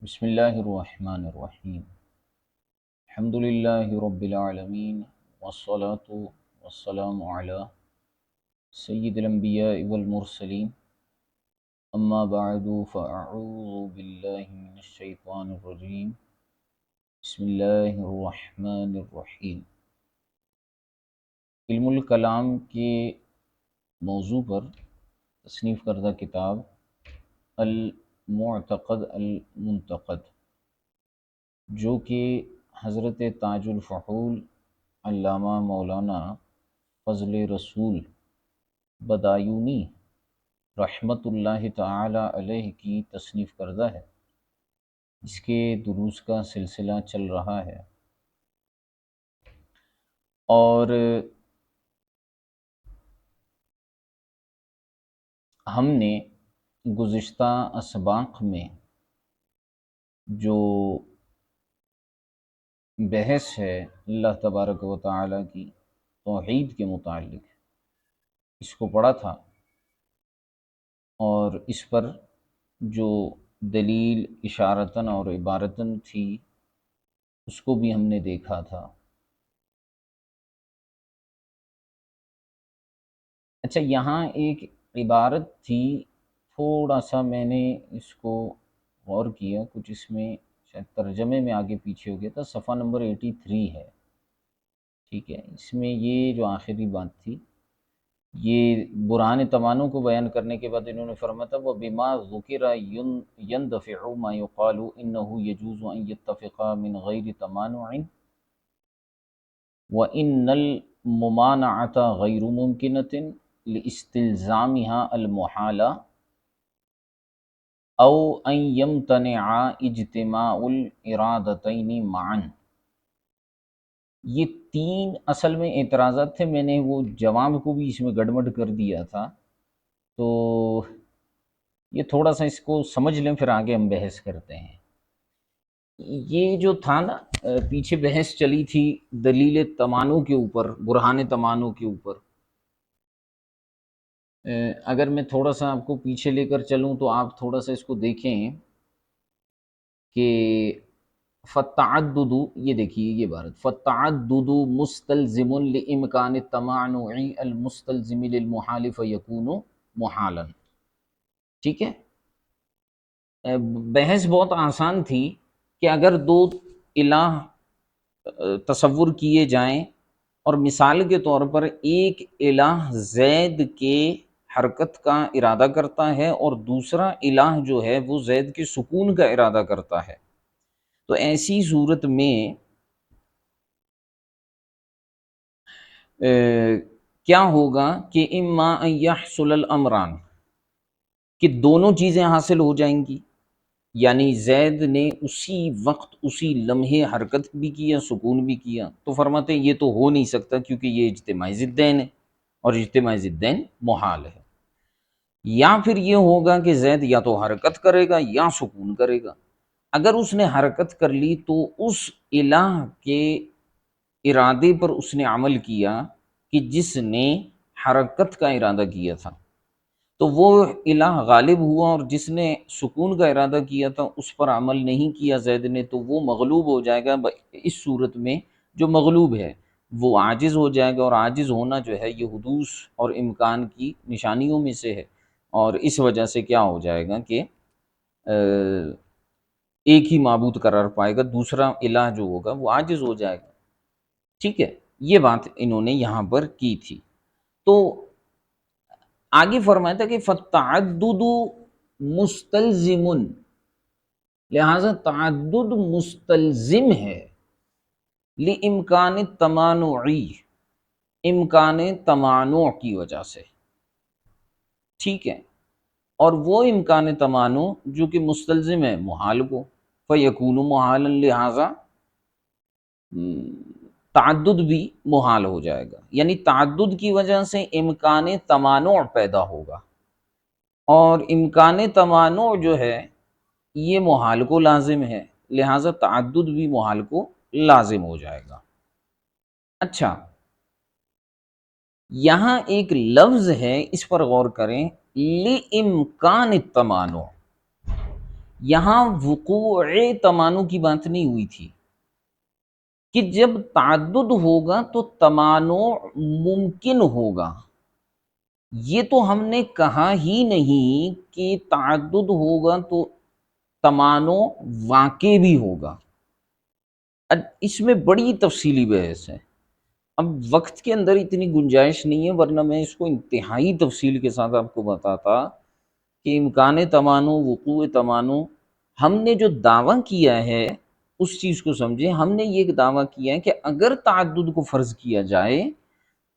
بسم اللہ الرحمن الرحیم الحمد للہ رب العالمین والصلاة والسلام علی سید الانبیاء والمرسلین اما بعد فاعوذ باللہ من الشیطان الرجیم بسم اللہ الرحمن الرحیم۔ علم الکلام کے موضوع پر تصنیف کردہ کتاب المعتقد المنتقد، جو کہ حضرت تاج الفحول علامہ مولانا فضل رسول بدایونی رحمۃ اللہ تعالی علیہ کی تصنیف کردہ ہے۔ اس کے دروس کا سلسلہ چل رہا ہے اور ہم نے گزشتہ اسباق میں جو بحث ہے اللہ تبارک و تعالی کی توحید کے متعلق اس کو پڑھا تھا، اور اس پر جو دلیل اشارتاً اور عبارتاً تھی اس کو بھی ہم نے دیکھا تھا۔ اچھا، یہاں ایک عبارت تھی، تھوڑا سا میں نے اس کو غور کیا، کچھ اس میں شاید ترجمے میں آگے پیچھے ہو گیا تھا، صفحہ نمبر 83 ہے، ٹھیک ہے۔ اس میں یہ جو آخری بات تھی، یہ برہان تمانوں کو بیان کرنے کے بعد انہوں نے فرمایا تھا وَبِمَا ذُكِرَ يَنْدَفِعُ مَا يُقَالُ إِنَّهُ يَجُوزُ أَنْ يَتَّفِقَا مِنْ غَيْرِ تَمَانُعٍ وَإِنَّ الْمُمَانَعَةَ غَيْرُ مُمْكِنَةٍ لِاسْتِلْزَامِهَا الْمُحَالَ أَوْ أَنْ يَمْتَنِعَ اجْتِمَاعُ الْإِرَادَتَيْنِ مَعًا۔ یہ تین اصل میں اعتراضات تھے، میں نے وہ جواب کو بھی اس میں گڑبڑ کر دیا تھا، تو یہ تھوڑا سا اس کو سمجھ لیں پھر آگے ہم بحث کرتے ہیں۔ یہ جو تھا نا، پیچھے بحث چلی تھی دلیل تمانع کے اوپر، برہان تمانع کے اوپر۔ اگر میں تھوڑا سا آپ کو پیچھے لے کر چلوں تو آپ تھوڑا سا اس کو دیکھیں کہ فَالتَّعَدُّدُ، یہ دیکھیے یہ عبارت، فَالتَّعَدُّدُ مُسْتَلْزِمٌ لِإِمْكَانِ التَّمَانُعِ الْمُسْتَلْزِمِ لِلْمُحَالِ فَيَكُونُ مُحَالًا، ٹھیک ہے۔ بحث بہت آسان تھی کہ اگر دو الہ تصور کیے جائیں اور مثال کے طور پر ایک الہ زید کے حرکت کا ارادہ کرتا ہے اور دوسرا الہ جو ہے وہ زید کے سکون کا ارادہ کرتا ہے، تو ایسی صورت میں کیا ہوگا کہ اما ان یحصل الامران، کہ دونوں چیزیں حاصل ہو جائیں گی، یعنی زید نے اسی وقت اسی لمحے حرکت بھی کیا، سکون بھی کیا، تو فرماتے ہیں یہ تو ہو نہیں سکتا کیونکہ یہ اجتماعی ضدین ہے اور اجتماعی ضدین محال ہے۔ یا پھر یہ ہوگا کہ زید یا تو حرکت کرے گا یا سکون کرے گا۔ اگر اس نے حرکت کر لی تو اس الہ کے ارادے پر اس نے عمل کیا کہ جس نے حرکت کا ارادہ کیا تھا، تو وہ الہ غالب ہوا، اور جس نے سکون کا ارادہ کیا تھا اس پر عمل نہیں کیا زید نے، تو وہ مغلوب ہو جائے گا۔ اس صورت میں جو مغلوب ہے وہ عاجز ہو جائے گا، اور عاجز ہونا جو ہے یہ حدوث اور امکان کی نشانیوں میں سے ہے، اور اس وجہ سے کیا ہو جائے گا کہ ایک ہی معبود قرار پائے گا، دوسرا الہ جو ہوگا وہ عاجز ہو جائے گا، ٹھیک ہے۔ یہ بات انہوں نے یہاں پر کی تھی۔ تو آگے فرمایا تھا کہ فَالتَّعَدُّدُ مُسْتَلْزِمٌ، لہٰذا تعدد مستلزم ہے لِإِمْكَانِ التَّمَانُعِ، امکان تمانع کی وجہ سے، ٹھیک ہے۔ اور وہ امکان تمانع جو کہ مستلزم ہے محال کو، فَيَكُونُ مُحَالًا، لہٰذا تعدد بھی محال ہو جائے گا، یعنی تعدد کی وجہ سے امکان تمانع پیدا ہوگا، اور امکان تمانع جو ہے یہ محال کو لازم ہے، لہٰذا تعدد بھی محال کو لازم ہو جائے گا۔ اچھا، یہاں ایک لفظ ہے، اس پر غور کریں، لِإِمْكَانِ التَّمَانُعِ، یہاں وقوع تمانع کی بات نہیں ہوئی تھی کہ جب تعدد ہوگا تو تمانع ممکن ہوگا، یہ تو ہم نے کہا ہی نہیں کہ تعدد ہوگا تو تمانع واقع بھی ہوگا۔ اب اس میں بڑی تفصیلی بحث ہے، اب وقت کے اندر اتنی گنجائش نہیں ہے، ورنہ میں اس کو انتہائی تفصیل کے ساتھ آپ کو بتاتا کہ امکان تمانع، وقوع تمانع۔ ہم نے جو دعویٰ کیا ہے اس چیز کو سمجھیں، ہم نے یہ دعویٰ کیا ہے کہ اگر تعدد کو فرض کیا جائے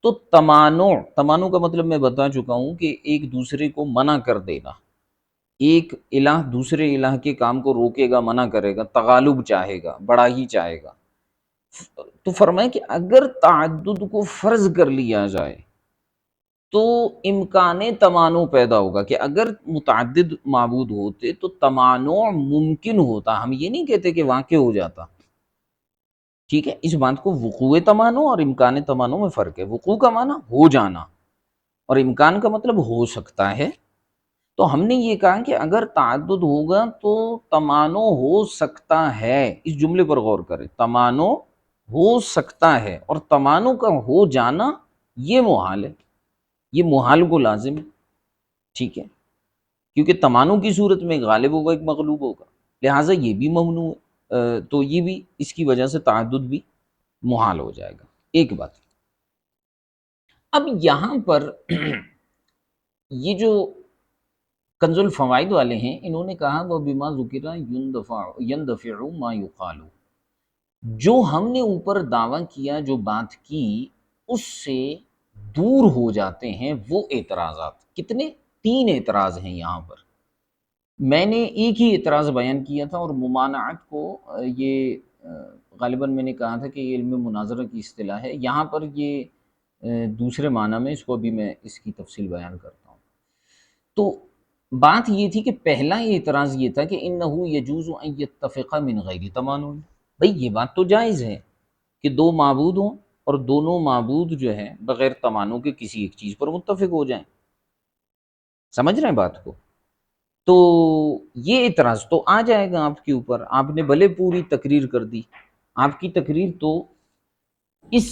تو تمانع کا مطلب میں بتا چکا ہوں کہ ایک دوسرے کو منع کر دینا، ایک الہ دوسرے الہ کے کام کو روکے گا، منع کرے گا، تغالب چاہے گا، بڑا ہی چاہے گا۔ تو فرمائیں کہ اگر تعدد کو فرض کر لیا جائے تو امکان تمانع پیدا ہوگا، کہ اگر متعدد معبود ہوتے تو تمانع ممکن ہوتا، ہم یہ نہیں کہتے کہ واقع ہو جاتا، ٹھیک ہے؟ اس بات کو وقوع تمانع اور امکان تمانع میں فرق ہے۔ وقوع کا معنی ہو جانا اور امکان کا مطلب ہو سکتا ہے۔ تو ہم نے یہ کہا کہ اگر تعدد ہوگا تو تمانع ہو سکتا ہے، اس جملے پر غور کریں، تمانع ہو سکتا ہے، اور تمانع کا ہو جانا یہ محال ہے، یہ محال کو لازم ہے، ٹھیک ہے؟ کیونکہ تمانع کی صورت میں غالب ہوگا ایک مغلوب ہوگا، لہٰذا یہ بھی ممنوع ہے، تو یہ بھی اس کی وجہ سے تعدد بھی محال ہو جائے گا، ایک بات۔ اب یہاں پر یہ جو کنز الفوائد والے ہیں، انہوں نے کہا وہ بما ذکر يندفع ما يقال، جو ہم نے اوپر دعویٰ کیا، جو بات کی، اس سے دور ہو جاتے ہیں وہ اعتراضات۔ کتنے؟ 3 اعتراض ہیں یہاں پر۔ میں نے ایک ہی اعتراض بیان کیا تھا، اور ممانعت کو یہ غالباً میں نے کہا تھا کہ یہ علم مناظرہ کی اصطلاح ہے، یہاں پر یہ دوسرے معنی میں، اس کو بھی میں اس کی تفصیل بیان کرتا ہوں۔ تو بات یہ تھی کہ پہلا اعتراض یہ تھا کہ انه يجوز ان يتفق من غیر تمانع، بھئی یہ بات تو جائز ہے کہ 2 معبود ہوں اور دونوں معبود جو ہیں بغیر تمانع کے کسی ایک چیز پر متفق ہو جائیں، سمجھ رہے ہیں بات کو؟ تو یہ اعتراض تو آ جائے گا آپ کے اوپر، آپ نے بھلے پوری تقریر کر دی، آپ کی تقریر تو اس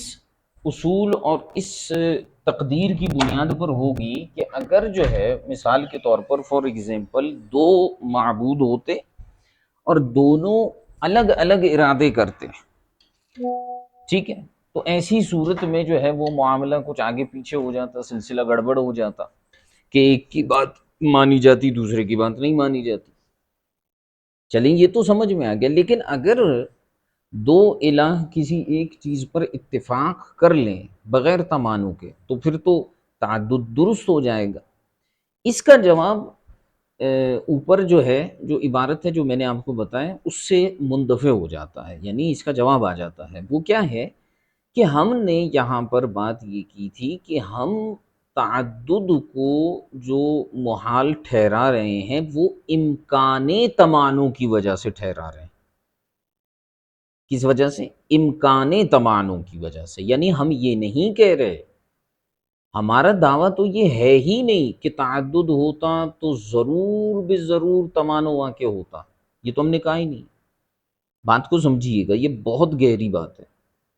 اصول اور اس تقدیر کی بنیاد پر ہوگی کہ اگر جو ہے مثال کے طور پر فار ایگزامپل 2 معبود ہوتے اور دونوں الگ الگ ارادے کرتے، ٹھیک ہے، تو ایسی صورت میں جو ہے وہ معاملہ کچھ آگے پیچھے ہو جاتا، سلسلہ گڑبڑ ہو جاتا، کہ ایک کی بات مانی جاتی دوسرے کی بات نہیں مانی جاتی۔ چلیں یہ تو سمجھ میں آ گیا، لیکن اگر 2 الہ کسی ایک چیز پر اتفاق کر لیں بغیر تمانع کے تو پھر تو تعدد درست ہو جائے گا۔ اس کا جواب اوپر جو ہے، جو عبارت ہے جو میں نے آپ کو بتایا، اس سے مندفع ہو جاتا ہے، یعنی اس کا جواب آ جاتا ہے۔ وہ کیا ہے کہ ہم نے یہاں پر بات یہ کی تھی کہ ہم تعدد کو جو محال ٹھہرا رہے ہیں وہ امکان تمانع کی وجہ سے ٹھہرا رہے ہیں۔ کس وجہ سے؟ امکان تمانع کی وجہ سے، یعنی ہم یہ نہیں کہہ رہے، ہمارا دعویٰ تو یہ ہے ہی نہیں کہ تعدد ہوتا تو ضرور بے ضرور تمانع واقع ہوتا، یہ تو ہم نے کہا ہی نہیں۔ بات کو سمجھیے گا، یہ بہت گہری بات ہے۔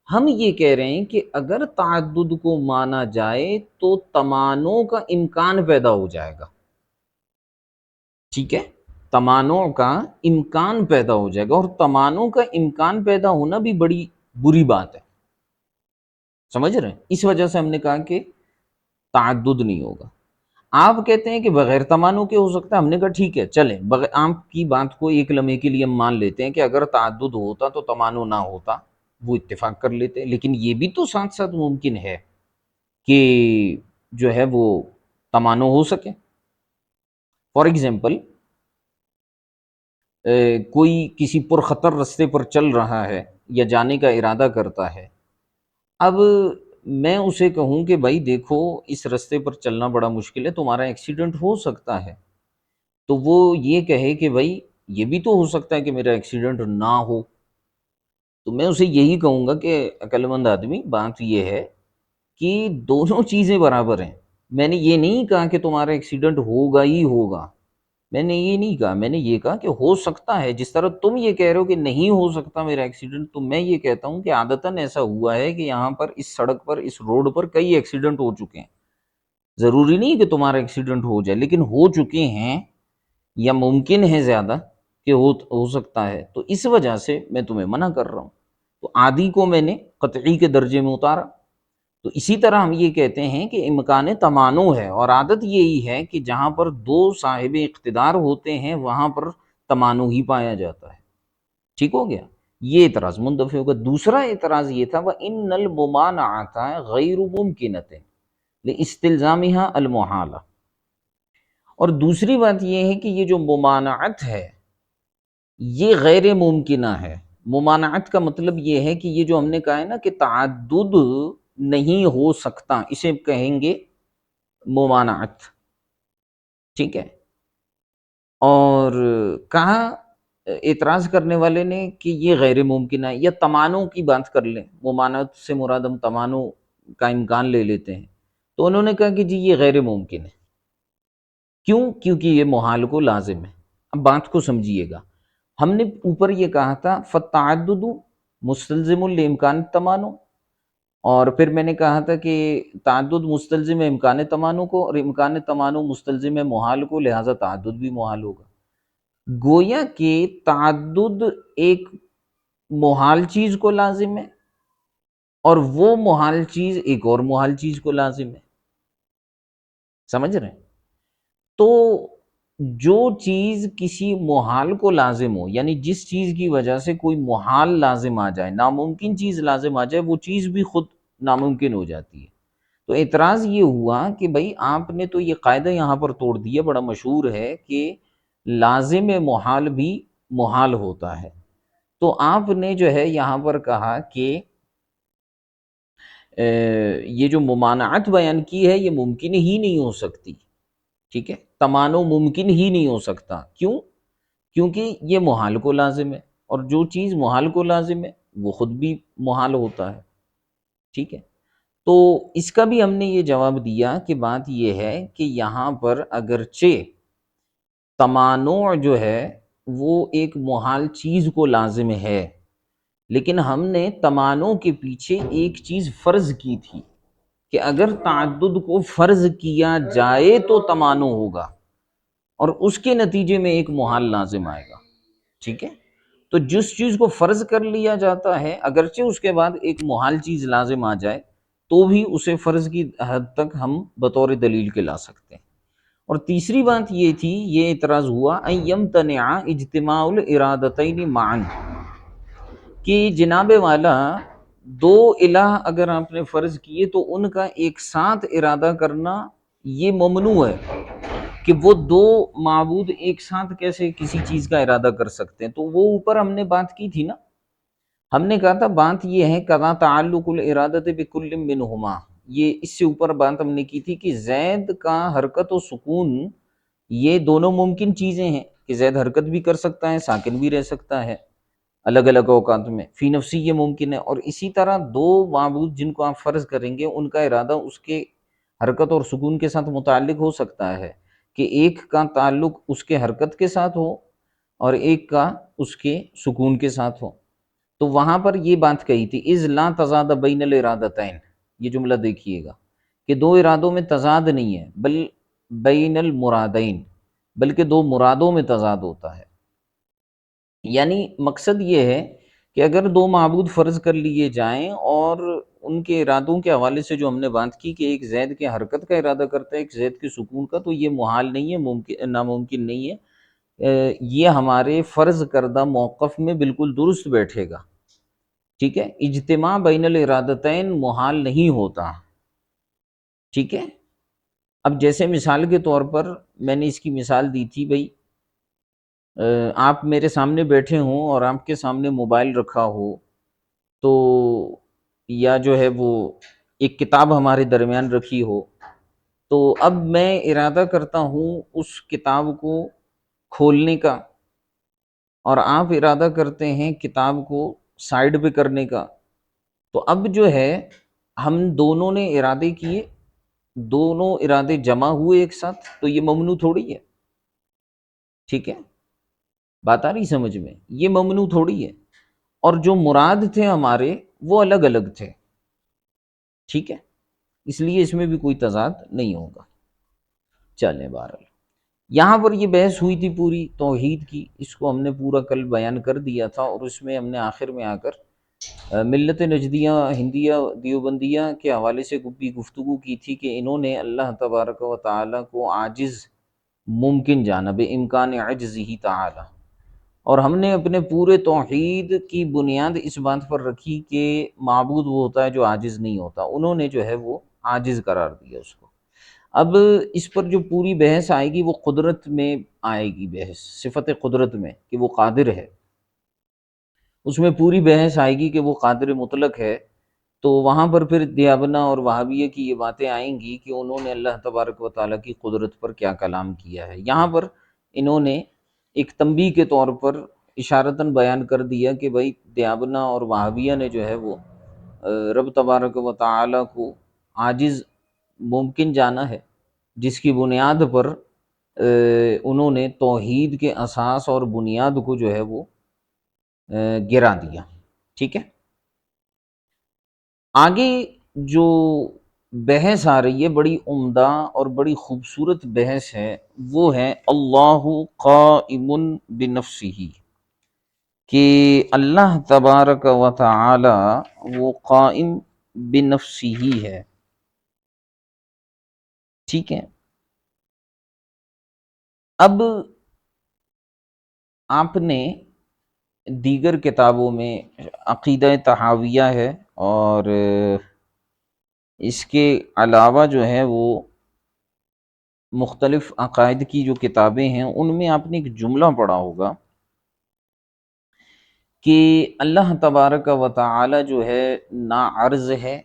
ہم یہ کہہ رہے ہیں کہ اگر تعدد کو مانا جائے تو تمانع کا امکان پیدا ہو جائے گا، ٹھیک ہے، تمانع کا امکان پیدا ہو جائے گا، اور تمانع کا امکان پیدا ہونا بھی بڑی بری بات ہے، سمجھ رہے ہیں؟ اس وجہ سے ہم نے کہا کہ تعدد نہیں ہوگا۔ آپ کہتے ہیں کہ بغیر تمانع کے ہو سکتا ہے، ہم نے کہا ٹھیک ہے، چلیں آپ کی بات کو ایک لمحے کے لیے ہم مان لیتے ہیں کہ اگر تعدد ہوتا تو تمانع نہ ہوتا، وہ اتفاق کر لیتے، لیکن یہ بھی تو ساتھ ساتھ ممکن ہے کہ جو ہے وہ تمانع ہو سکے۔ فار ایگزامپل کوئی کسی پرخطر رستے پر چل رہا ہے یا جانے کا ارادہ کرتا ہے، اب میں اسے کہوں کہ بھائی دیکھو اس رستے پر چلنا بڑا مشکل ہے، تمہارا ایکسیڈنٹ ہو سکتا ہے، تو وہ یہ کہے کہ بھائی یہ بھی تو ہو سکتا ہے کہ میرا ایکسیڈنٹ نہ ہو، تو میں اسے یہی کہوں گا کہ عقل مند آدمی، بات یہ ہے کہ دونوں چیزیں برابر ہیں، میں نے یہ نہیں کہا کہ تمہارا ایکسیڈنٹ ہوگا ہی ہوگا، میں نے یہ نہیں کہا، میں نے یہ کہا کہ ہو سکتا ہے، جس طرح تم یہ کہہ رہے ہو کہ نہیں ہو سکتا میرا ایکسیڈنٹ، تو میں یہ کہتا ہوں کہ عادتاً ایسا ہوا ہے کہ یہاں پر اس سڑک پر اس روڈ پر کئی ایکسیڈنٹ ہو چکے ہیں، ضروری نہیں کہ تمہارا ایکسیڈنٹ ہو جائے، لیکن ہو چکے ہیں یا ممکن ہے زیادہ کہ ہو سکتا ہے، تو اس وجہ سے میں تمہیں منع کر رہا ہوں۔ تو عادی کو میں نے قطعی کے درجے میں اتارا۔ تو اسی طرح ہم یہ کہتے ہیں کہ امکان تمانع ہے، اور عادت یہی ہے کہ جہاں پر دو صاحب اقتدار ہوتے ہیں وہاں پر تمانع ہی پایا جاتا ہے۔ ٹھیک ہو گیا، یہ اعتراض منتفی ہوگا۔ دوسرا اعتراض یہ تھا وَإِنَّ الْمُمَانَعَةَ غَيْرُ مُمْكِنَةٍ لِاسْتِلْزَامِهَا الْمُحَالَةَ، اور دوسری بات یہ ہے کہ یہ جو ممانعت ہے یہ غیر ممکنہ ہے۔ ممانعت کا مطلب یہ ہے کہ یہ جو ہم نے کہا ہے نا کہ تعدد نہیں ہو سکتا، اسے کہیں گے ممانعت، ٹھیک ہے۔ اور کہا اعتراض کرنے والے نے کہ یہ غیر ممکن ہے، یا تمانع کی بات کر لیں، ممانعت سے مراد ہم تمانع کا امکان لے لیتے ہیں، تو انہوں نے کہا کہ جی یہ غیر ممکن ہے۔ کیوں؟ کیونکہ یہ محال کو لازم ہے۔ اب بات کو سمجھیے گا، ہم نے اوپر یہ کہا تھا فالتعدد مستلزم لامکان التمانع، اور پھر میں نے کہا تھا کہ تعدد مستلزم ہے امکان تمانع کو، اور امکان تمانع مستلزم ہے محال کو، لہٰذا تعدد بھی محال ہوگا۔ گویا کہ تعدد ایک محال چیز کو لازم ہے، اور وہ محال چیز ایک اور محال چیز کو لازم ہے، سمجھ رہے ہیں؟ تو جو چیز کسی محال کو لازم ہو، یعنی جس چیز کی وجہ سے کوئی محال لازم آ جائے، ناممکن چیز لازم آ جائے، وہ چیز بھی خود ناممکن ہو جاتی ہے۔ تو اعتراض یہ ہوا کہ بھائی آپ نے تو یہ قاعدہ یہاں پر توڑ دیا، بڑا مشہور ہے کہ لازم محال بھی محال ہوتا ہے، تو آپ نے جو ہے یہاں پر کہا کہ یہ جو ممانعت بیان کی ہے یہ ممکن ہی نہیں ہو سکتی، ٹھیک ہے، تمانع ممکن ہی نہیں ہو سکتا۔ کیوں؟ کیونکہ یہ محال کو لازم ہے، اور جو چیز محال کو لازم ہے وہ خود بھی محال ہوتا ہے، ٹھیک ہے۔ تو اس کا بھی ہم نے یہ جواب دیا کہ بات یہ ہے کہ یہاں پر اگرچہ تمانع جو ہے وہ ایک محال چیز کو لازم ہے، لیکن ہم نے تمانع کے پیچھے ایک چیز فرض کی تھی کہ اگر تعدد کو فرض کیا جائے تو تمانع ہوگا، اور اس کے نتیجے میں ایک محال لازم آئے گا، ٹھیک ہے۔ تو جس چیز کو فرض کر لیا جاتا ہے اگرچہ اس کے بعد ایک محال چیز لازم آ جائے تو بھی اسے فرض کی حد تک ہم بطور دلیل کے لا سکتے ہیں۔ اور تیسری بات یہ تھی، یہ اعتراض ہوا ان یمتنع اجتماع الارادتین معا، کہ جناب والا دو الہ اگر آپ نے فرض کیے تو ان کا ایک ساتھ ارادہ کرنا یہ ممنوع ہے، کہ وہ دو معبود ایک ساتھ کیسے کسی چیز کا ارادہ کر سکتے ہیں۔ تو وہ اوپر ہم نے بات کی تھی نا، ہم نے کہا تھا بات یہ ہے قضا تعلق الارادۃ بکل منہما، یہ اس سے اوپر بات ہم نے کی تھی کہ زید کا حرکت و سکون یہ دونوں ممکن چیزیں ہیں، کہ زید حرکت بھی کر سکتا ہے، ساکن بھی رہ سکتا ہے الگ الگ اوقات میں، فی نفسی یہ ممکن ہے۔ اور اسی طرح دو معبود جن کو آپ فرض کریں گے ان کا ارادہ اس کے حرکت اور سکون کے ساتھ متعلق ہو سکتا ہے، کہ ایک کا تعلق اس کے حرکت کے ساتھ ہو اور ایک کا اس کے سکون کے ساتھ ہو۔ تو وہاں پر یہ بات کہی تھی اذ لا تضاد بین الارادتین، یہ جملہ دیکھیے گا کہ دو ارادوں میں تضاد نہیں ہے، بل بین المرادین، بلکہ دو مرادوں میں تضاد ہوتا ہے۔ یعنی مقصد یہ ہے کہ اگر دو معبود فرض کر لیے جائیں اور ان کے ارادوں کے حوالے سے جو ہم نے بات کی کہ ایک زید کے حرکت کا ارادہ کرتا ہے ایک زید کے سکون کا، تو یہ محال نہیں ہے، ممکن ناممکن نہیں ہے، یہ ہمارے فرض کردہ موقف میں بالکل درست بیٹھے گا، ٹھیک ہے۔ اجتماع بین الارادتین محال نہیں ہوتا، ٹھیک ہے۔ اب جیسے مثال کے طور پر میں نے اس کی مثال دی تھی، بھئی آپ میرے سامنے بیٹھے ہوں اور آپ کے سامنے موبائل رکھا ہو، تو یا جو ہے وہ ایک کتاب ہمارے درمیان رکھی ہو، تو اب میں ارادہ کرتا ہوں اس کتاب کو کھولنے کا، اور آپ ارادہ کرتے ہیں کتاب کو سائیڈ پہ کرنے کا، تو اب جو ہے ہم دونوں نے ارادے کیے، دونوں ارادے جمع ہوئے ایک ساتھ، تو یہ ممنوع تھوڑی ہے، ٹھیک ہے، بات آ رہی سمجھ میں؟ یہ ممنوع تھوڑی ہے، اور جو مراد تھے ہمارے وہ الگ الگ تھے، ٹھیک ہے، اس لیے اس میں بھی کوئی تضاد نہیں ہوگا۔ چلیں بہرحال یہاں پر یہ بحث ہوئی تھی پوری توحید کی، اس کو ہم نے پورا کل بیان کر دیا تھا، اور اس میں ہم نے آخر میں آ کر ملت نجدیہ ہندیہ دیوبندیہ کے حوالے سے بھی گفتگو کی تھی کہ انہوں نے اللہ تبارک و تعالیٰ کو عاجز ممکن جانا، بے امکان عجزہ تعالی، اور ہم نے اپنے پورے توحید کی بنیاد اس بات پر رکھی کہ معبود وہ ہوتا ہے جو عاجز نہیں ہوتا، انہوں نے جو ہے وہ عاجز قرار دیا اس کو۔ اب اس پر جو پوری بحث آئے گی وہ قدرت میں آئے گی، بحث صفت قدرت میں کہ وہ قادر ہے، اس میں پوری بحث آئے گی کہ وہ قادر مطلق ہے، تو وہاں پر پھر دیابنا اور وہابیہ کی یہ باتیں آئیں گی کہ انہوں نے اللہ تبارک و تعالیٰ کی قدرت پر کیا کلام کیا ہے۔ یہاں پر انہوں نے ایک تنبیہ کے طور پر اشارتاً بیان کر دیا کہ بھائی دیابنا اور وہابیہ نے جو ہے وہ رب تبارک و تعالیٰ کو عاجز ممکن جانا ہے، جس کی بنیاد پر انہوں نے توحید کے اساس اور بنیاد کو جو ہے وہ گرا دیا، ٹھیک ہے۔ آگے جو بحث آ رہی ہے بڑی عمدہ اور بڑی خوبصورت بحث ہے، وہ ہے اللہ قائم بنفسہ، کہ اللہ تبارک و تعالی وہ قائم بنفسہ ہے، ٹھیک ہے۔ اب آپ نے دیگر کتابوں میں عقیدہ تحاویہ ہے، اور اس کے علاوہ جو ہے وہ مختلف عقائد کی جو کتابیں ہیں ان میں آپ نے ایک جملہ پڑھا ہوگا کہ اللہ تبارک و تعالی جو ہے نہ عرض ہے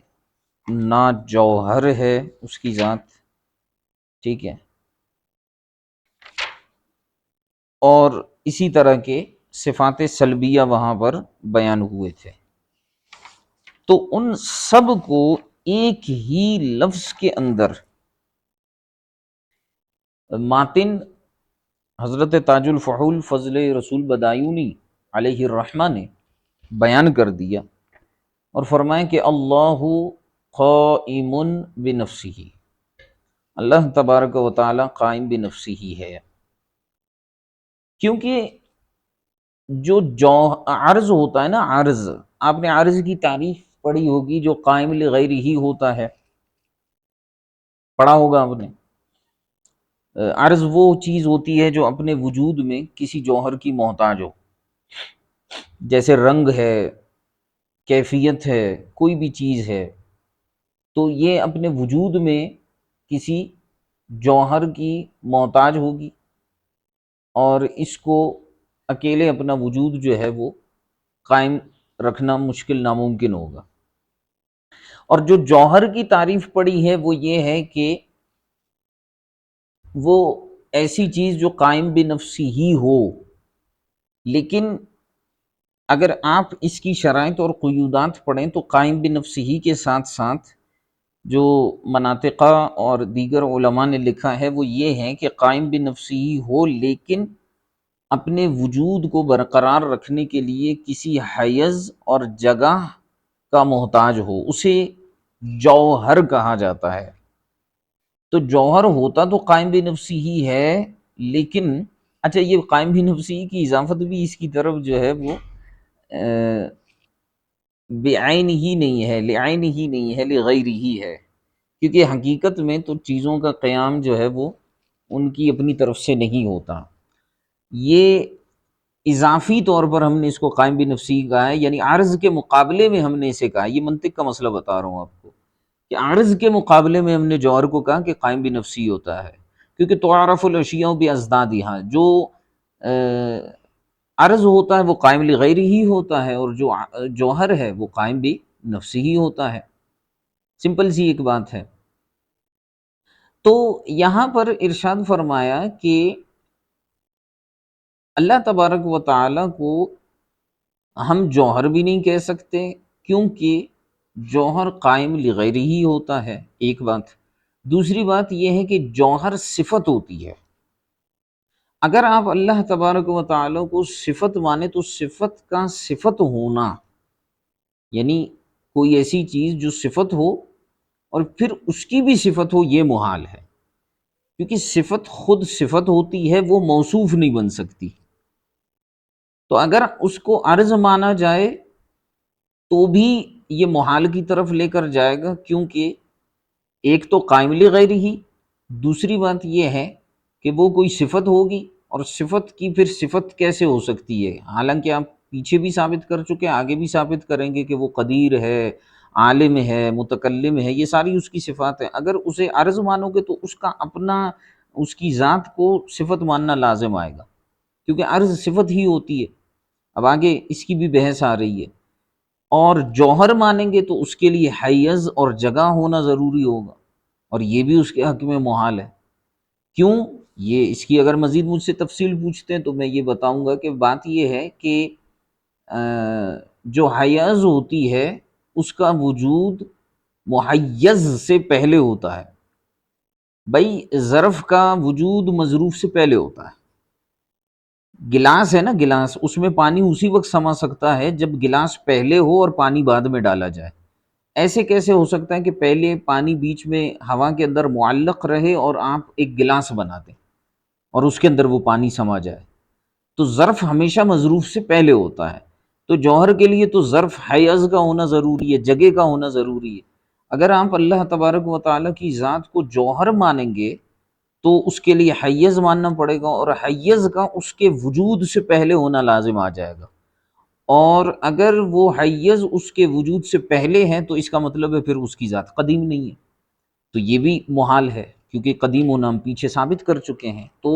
نہ جوہر ہے اس کی ذات، ٹھیک ہے، اور اسی طرح کے صفات سلبیہ وہاں پر بیان ہوئے تھے، تو ان سب کو ایک ہی لفظ کے اندر ماتن حضرت تاج الفحول فضل رسول بدایونی علیہ الرحمہ نے بیان کر دیا، اور فرمائیں کہ اللہ قائم بنفسہ، اللہ تبارک و تعالی قائم بنفسہ ہے، کیونکہ جو عرض ہوتا ہے نا، عرض، آپ نے عرض کی تعریف پڑھی ہوگی، جو قائم لغیرہ ہی ہوتا ہے، پڑھا ہوگا آپ نے۔ عرض وہ چیز ہوتی ہے جو اپنے وجود میں کسی جوہر کی محتاج ہو، جیسے رنگ ہے، کیفیت ہے، کوئی بھی چیز ہے، تو یہ اپنے وجود میں کسی جوہر کی محتاج ہوگی، اور اس کو اکیلے اپنا وجود جو ہے وہ قائم رکھنا مشکل ناممکن ہوگا۔ اور جو جوہر کی تعریف پڑی ہے وہ یہ ہے کہ وہ ایسی چیز جو قائم بنفسی ہی ہو، لیکن اگر آپ اس کی شرائط اور قیودات پڑھیں تو قائم بنفسی ہی کے ساتھ ساتھ جو مناطقہ اور دیگر علماء نے لکھا ہے وہ یہ ہے کہ قائم بنفسی ہی ہو، لیکن اپنے وجود کو برقرار رکھنے کے لیے کسی حیز اور جگہ کا محتاج ہو، اسے جوہر کہا جاتا ہے۔ تو جوہر ہوتا تو قائم بنفسی ہی ہے، لیکن اچھا یہ قائم بنفسی ہی کی اضافت بھی اس کی طرف جو ہے وہ بعین ہی نہیں ہے، لعین ہی نہیں ہے، لغیر ہی ہے، کیونکہ حقیقت میں تو چیزوں کا قیام جو ہے وہ ان کی اپنی طرف سے نہیں ہوتا، یہ اضافی طور پر ہم نے اس کو قائم بنفسی کہا ہے، یعنی عرض کے مقابلے میں ہم نے اسے کہا، یہ منطق کا مسئلہ بتا رہا ہوں آپ کو، کہ عرض کے مقابلے میں ہم نے جوہر کو کہا کہ قائم بنفسی ہوتا ہے، کیونکہ تعرف الاشیاء بازدادها، جو عرض ہوتا ہے وہ قائم لغیر ہی ہوتا ہے، اور جو جوہر ہے وہ قائم بھی نفسی ہی ہوتا ہے، سمپل سی ایک بات ہے۔ تو یہاں پر ارشاد فرمایا کہ اللہ تبارک و تعالی کو ہم جوہر بھی نہیں کہہ سکتے، کیونکہ جوہر قائم لغیر ہی ہوتا ہے، ایک بات۔ دوسری بات یہ ہے کہ جوہر صفت ہوتی ہے، اگر آپ اللہ تبارک و تعالیٰ کو صفت مانے تو صفت کا صفت ہونا، یعنی کوئی ایسی چیز جو صفت ہو اور پھر اس کی بھی صفت ہو، یہ محال ہے، کیونکہ صفت خود صفت ہوتی ہے، وہ موصوف نہیں بن سکتی۔ تو اگر اس کو عرض مانا جائے تو بھی یہ محال کی طرف لے کر جائے گا، کیونکہ ایک تو قائم لغیر ہی، دوسری بات یہ ہے کہ وہ کوئی صفت ہوگی، اور صفت کی پھر صفت کیسے ہو سکتی ہے؟ حالانکہ آپ پیچھے بھی ثابت کر چکے، آگے بھی ثابت کریں گے کہ وہ قدیر ہے، عالم ہے، متکلم ہے، یہ ساری اس کی صفات ہیں۔ اگر اسے عرض مانو گے تو اس کا اپنا، اس کی ذات کو صفت ماننا لازم آئے گا، کیونکہ عرض صفت ہی ہوتی ہے۔ اب آگے اس کی بھی بحث آ رہی ہے۔ اور جوہر مانیں گے تو اس کے لیے حیز اور جگہ ہونا ضروری ہوگا، اور یہ بھی اس کے حق میں محال ہے۔ کیوں؟ یہ اس کی اگر مزید مجھ سے تفصیل پوچھتے ہیں تو میں یہ بتاؤں گا کہ بات یہ ہے کہ جو حیز ہوتی ہے اس کا وجود محیز سے پہلے ہوتا ہے۔ بھئی ظرف کا وجود مظروف سے پہلے ہوتا ہے۔ گلاس ہے نا، گلاس، اس میں پانی اسی وقت سما سکتا ہے جب گلاس پہلے ہو اور پانی بعد میں ڈالا جائے۔ ایسے کیسے ہو سکتا ہے کہ پہلے پانی بیچ میں ہوا کے اندر معلق رہے اور آپ ایک گلاس بنا دیں اور اس کے اندر وہ پانی سما جائے؟ تو ظرف ہمیشہ مظروف سے پہلے ہوتا ہے۔ تو جوہر کے لیے تو ظرف حیز کا ہونا ضروری ہے، جگہ کا ہونا ضروری ہے۔ اگر آپ اللہ تبارک و تعالیٰ کی ذات کو جوہر مانیں گے تو اس کے لیے حیز ماننا پڑے گا، اور حیز کا اس کے وجود سے پہلے ہونا لازم آ جائے گا۔ اور اگر وہ حیز اس کے وجود سے پہلے ہیں تو اس کا مطلب ہے پھر اس کی ذات قدیم نہیں ہے، تو یہ بھی محال ہے، کیونکہ قدیم ہونا ہم پیچھے ثابت کر چکے ہیں۔ تو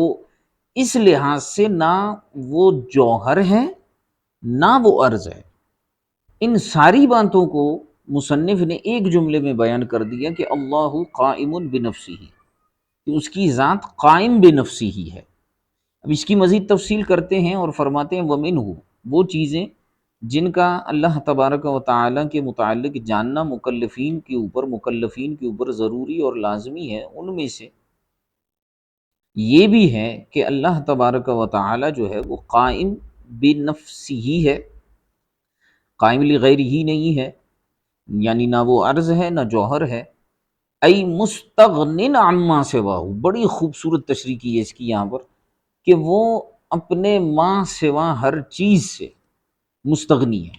اس لحاظ سے نہ وہ جوہر ہے نہ وہ عرض ہے۔ ان ساری باتوں کو مصنف نے ایک جملے میں بیان کر دیا کہ اللہ قائم بنفسہ، کہ اس کی ذات قائم بنفسی ہی ہے۔ اب اس کی مزید تفصیل کرتے ہیں اور فرماتے ہیں وَمِنْهُ، وہ چیزیں جن کا اللہ تبارک و تعالیٰ کے متعلق جاننا مکلفین کے اوپر ضروری اور لازمی ہے، ان میں سے یہ بھی ہے کہ اللہ تبارک و تعالیٰ جو ہے وہ قائم بنفسی ہی ہے، قائم لغیر ہی نہیں ہے، یعنی نہ وہ عرض ہے نہ جوہر ہے۔ ای مستغنن عما سواہ، بڑی خوبصورت تشریح کی ہے اس کی یہاں پر، کہ وہ اپنے ماں سوا ہر چیز سے مستغنی ہے۔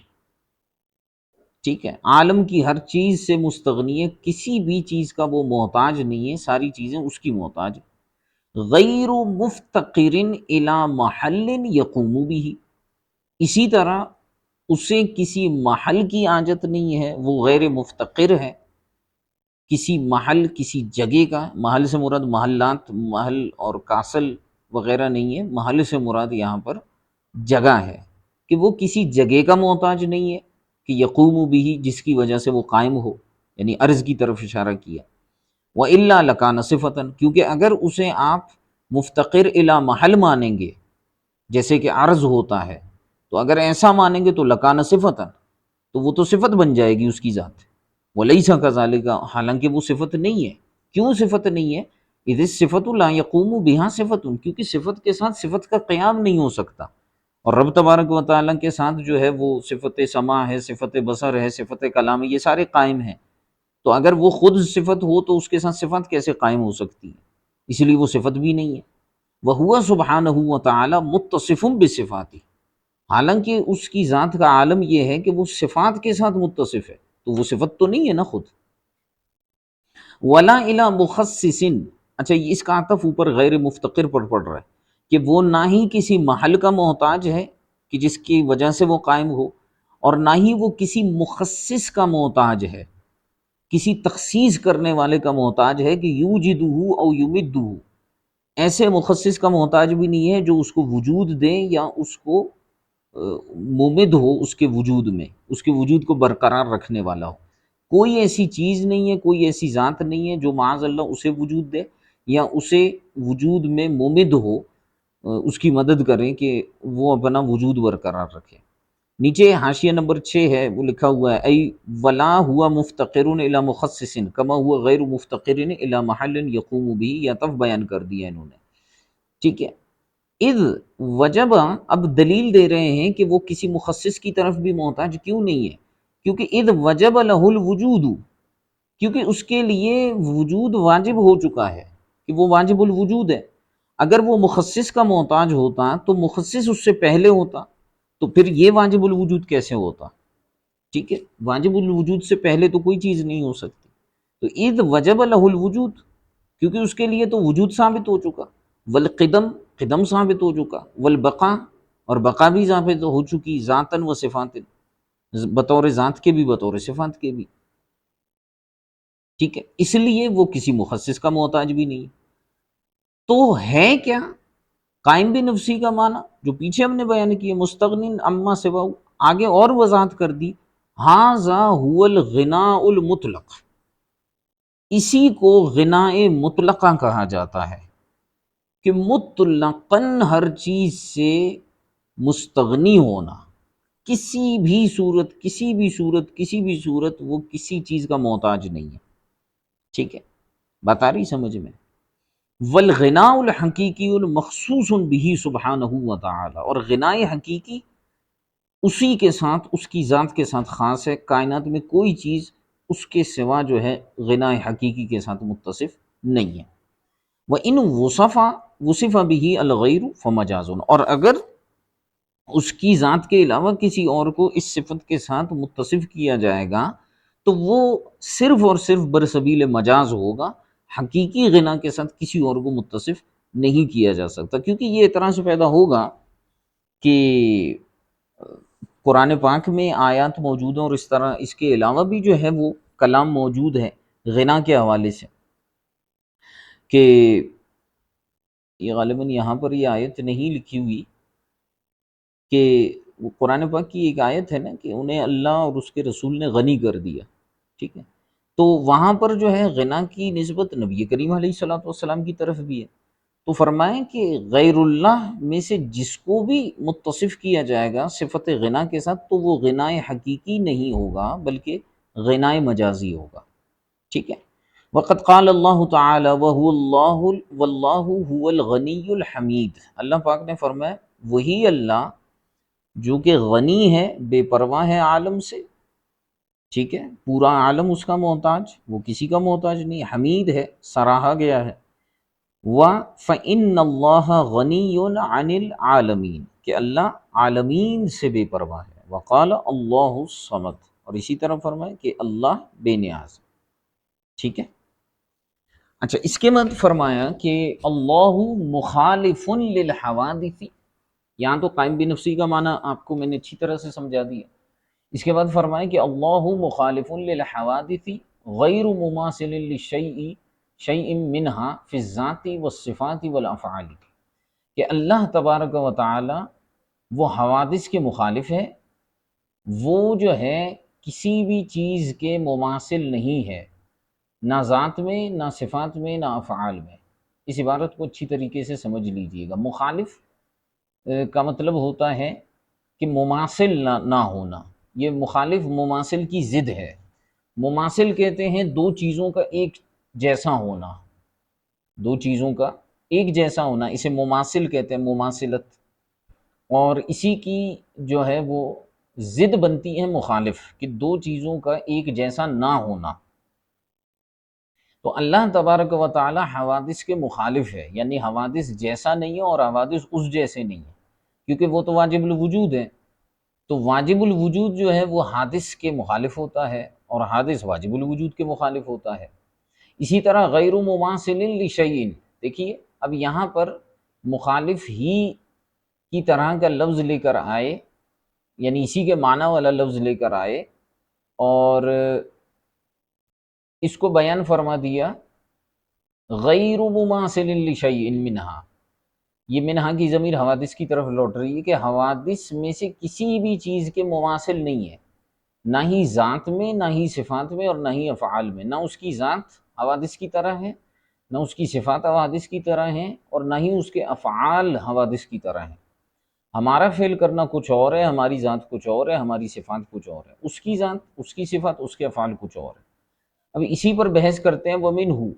ٹھیک ہے، عالم کی ہر چیز سے مستغنی ہے، کسی بھی چیز کا وہ محتاج نہیں ہے، ساری چیزیں اس کی محتاج ہیں۔ غیر مفتقر الی محل یقوم بہ، اسی طرح اسے کسی محل کی حاجت نہیں ہے، وہ غیر مفتقر ہے کسی محل، کسی جگہ کا۔ محل سے مراد محلات، محل اور کاسل وغیرہ نہیں ہے، محل سے مراد یہاں پر جگہ ہے، کہ وہ کسی جگہ کا محتاج نہیں ہے کہ یقوم بھی، جس کی وجہ سے وہ قائم ہو، یعنی عرض کی طرف اشارہ کیا۔ وَإِلَّا لَكَانَ صِفَةً، کیونکہ اگر اسے آپ مفتقر الی محل مانیں گے جیسے کہ عرض ہوتا ہے، تو اگر ایسا مانیں گے تو لَكَانَ صِفَةً، تو وہ تو صفت بن جائے گی اس کی ذات۔ وَلَيْسَ كَذَلِكَ، حالانکہ وہ صفت نہیں ہے۔ کیوں صفت نہیں ہے؟ اِذِ الصِّفَةُ لَا يَقُومُ بِهَا صِفَةٌ، کیونکہ صفت کے ساتھ صفت کا قیام نہیں ہو سکتا، اور رب تبارک و تعالیٰ کے ساتھ جو ہے وہ صفت سماع ہے، صفت بصر ہے، صفت کلام ہے، یہ سارے قائم ہیں۔ تو اگر وہ خود صفت ہو تو اس کے ساتھ صفت کیسے قائم ہو سکتی ہے؟ اس لیے وہ صفت بھی نہیں ہے۔ وَهُوَ سُبْحَانَهُ وَتَعَالَى مُتَّصِفٌ بِصِفَاتِهِ، حالانکہ اس کی ذات کا عالم یہ ہے کہ وہ صفات کے ساتھ متصف ہے، تو وہ صفت تو نہیں ہے نا خود۔ ولا الی مخصص، اچھا یہ اس کا عطف اوپر غیر مفتقر پر پڑ رہا ہے، کہ وہ نہ ہی کسی محل کا محتاج ہے کہ جس کی وجہ سے وہ قائم ہو، اور نہ ہی وہ کسی مخصص کا محتاج ہے، کسی تخصیص کرنے والے کا محتاج ہے کہ یوجدہ او یمدہ، ایسے مخصص کا محتاج بھی نہیں ہے جو اس کو وجود دے یا اس کو ممد ہو اس کے وجود میں، اس کے وجود کو برقرار رکھنے والا ہو۔ کوئی ایسی چیز نہیں ہے، کوئی ایسی ذات نہیں ہے جو معاذ اللہ اسے وجود دے یا اسے وجود میں ممد ہو، اس کی مدد کریں کہ وہ اپنا وجود برقرار رکھے۔ نیچے حاشیہ نمبر 6 ہے، وہ لکھا ہوا ہے ای ولا ہوا مفتقر الی مخصص کما ہوا غیر مفتقر الی محل یقوم به، یا طف بیان کر دیا انہوں نے۔ ٹھیک ہے، اذ وجب، اب دلیل دے رہے ہیں کہ وہ کسی مخصص کی طرف بھی محتاج کیوں نہیں ہے، کیونکہ اذ وجب لہ الوجود، کیونکہ اس کے لیے وجود واجب ہو چکا ہے کہ وہ واجب الوجود ہے۔ اگر وہ مخصص کا محتاج ہوتا تو مخصص اس سے پہلے ہوتا، تو پھر یہ واجب الوجود کیسے ہوتا؟ ٹھیک ہے، واجب الوجود سے پہلے تو کوئی چیز نہیں ہو سکتی۔ تو اذ وجب لہ الوجود، کیونکہ اس کے لیے تو وجود ثابت ہو چکا، والقدم، قدم ثابت ہو چکا، والبقاء، اور بقا بھی ثابت ہو چکی، ذاتاً و صفاتاً، بطور ذات کے بھی بطور صفات کے بھی۔ ٹھیک ہے، اس لیے وہ کسی مخصص کا محتاج بھی نہیں۔ تو ہے کیا قائم بنفسی کا معنی جو پیچھے ہم نے بیان کیا، مستغنین اما سوا، آگے اور وضاحت کر دی، ھذا ھو الغناء المطلق، اسی کو غناء مطلقہ کہا جاتا ہے، کہ مطلقاً ہر چیز سے مستغنی ہونا، کسی بھی صورت، کسی بھی صورت، کسی بھی صورت وہ کسی چیز کا محتاج نہیں ہے۔ ٹھیک ہے، بات آ رہی سمجھ میں؟ والغناء الحقیقی المخصوص به سبحانہ وتعالی، اور غناء حقیقی اسی کے ساتھ، اس کی ذات کے ساتھ خاص ہے، کائنات میں کوئی چیز اس کے سوا جو ہے غناء حقیقی کے ساتھ متصف نہیں ہے۔ وَإِنْ وُصِفَ بِهِ الْغَيْرُ فَمَجَازٌ، اور اگر اس کی ذات کے علاوہ کسی اور کو اس صفت کے ساتھ متصف کیا جائے گا تو وہ صرف اور صرف برسبیل مجاز ہوگا، حقیقی غنا کے ساتھ کسی اور کو متصف نہیں کیا جا سکتا، کیونکہ یہ اعتراض پیدا ہوگا کہ قرآن پاک میں آیات موجود ہیں اور اس طرح اس کے علاوہ بھی جو ہے وہ کلام موجود ہے غنا کے حوالے سے، کہ یہ غالباً یہاں پر یہ آیت نہیں لکھی ہوئی، کہ وہ قرآن پاک کی ایک آیت ہے نا کہ انہیں اللہ اور اس کے رسول نے غنی کر دیا، ٹھیک ہے، تو وہاں پر جو ہے غنا کی نسبت نبی کریم علیہ الصلوۃ والسلام کی طرف بھی ہے، تو فرمائیں کہ غیر اللہ میں سے جس کو بھی متصف کیا جائے گا صفت غنا کے ساتھ تو وہ غنائے حقیقی نہیں ہوگا بلکہ غنائے مجازی ہوگا۔ ٹھیک ہے، وقد قال اللہ تعالی وهو اللہ واللہ هو الغنی الحمید، اللہ پاک نے فرمایا وہی اللہ جو کہ غنی ہے، بے پرواہ ہے عالم سے، ٹھیک ہے، پورا عالم اس کا محتاج، وہ کسی کا محتاج نہیں، حمید ہے، سراہا گیا ہے۔ فَإِنَّ اللَّهَ غَنِيٌّ عَنِ الْعَالَمِينَ، کہ اللہ عالمین سے بے پرواہ ہے۔ وَقَالَ اللَّهُ الصَّمَدُ، اور اسی طرح فرمائے کہ اللہ بے نیاز ہے۔ ٹھیک ہے، اچھا اس کے بعد فرمایا کہ اللہ مخالف للحوادث، یہاں تو قائم بنفسی کا معنی آپ کو میں نے اچھی طرح سے سمجھا دیا۔ اس کے بعد فرمائے کہ اللہ مخالف للحوادث غیر مماثل للشیء شیء منہا فی الذات والصفات والافعال، کہ اللہ تبارک و تعالی وہ حوادث کے مخالف ہے، وہ جو ہے کسی بھی چیز کے مماثل نہیں ہے، نہ ذات میں، نہ صفات میں، نہ افعال میں۔ اس عبارت کو اچھی طریقے سے سمجھ لیجئے گا۔ مخالف کا مطلب ہوتا ہے کہ مماثل نہ ہونا، یہ مخالف مماثل کی ضد ہے۔ مماثل کہتے ہیں دو چیزوں کا ایک جیسا ہونا، دو چیزوں کا ایک جیسا ہونا، اسے مماثل کہتے ہیں، مماثلت، اور اسی کی جو ہے وہ ضد بنتی ہے مخالف، کہ دو چیزوں کا ایک جیسا نہ ہونا۔ تو اللہ تبارک و تعالی حوادث کے مخالف ہے، یعنی حوادث جیسا نہیں ہے اور حوادث اس جیسے نہیں ہے، کیونکہ وہ تو واجب الوجود ہے، تو واجب الوجود جو ہے وہ حادث کے مخالف ہوتا ہے اور حادث واجب الوجود کے مخالف ہوتا ہے۔ اسی طرح غیر مماثل لشیء، دیکھیے اب یہاں پر مخالف ہی کی طرح کا لفظ لے کر آئے، یعنی اسی کے معنی والا لفظ لے کر آئے، اور اس کو بیان فرما دیا غیر مماثل لشیء منہا، یہ منہا کی ضمیر حوادث کی طرف لوٹ رہی ہے کہ حوادث میں سے کسی بھی چیز کے مماثل نہیں ہے، نہ ہی ذات میں، نہ ہی صفات میں، اور نہ ہی افعال میں، نہ اس کی ذات حوادث کی طرح ہے، نہ اس کی صفات حوادث کی طرح ہیں، اور نہ ہی اس کے افعال حوادث کی طرح ہیں۔ ہمارا فعل کرنا کچھ اور ہے، ہماری ذات کچھ اور ہے، ہماری صفات کچھ اور ہے، اس کی ذات، اس کی صفات، اس کے افعال کچھ اور ہے۔ اب اسی پر بحث کرتے ہیں، وَمِنْهُ،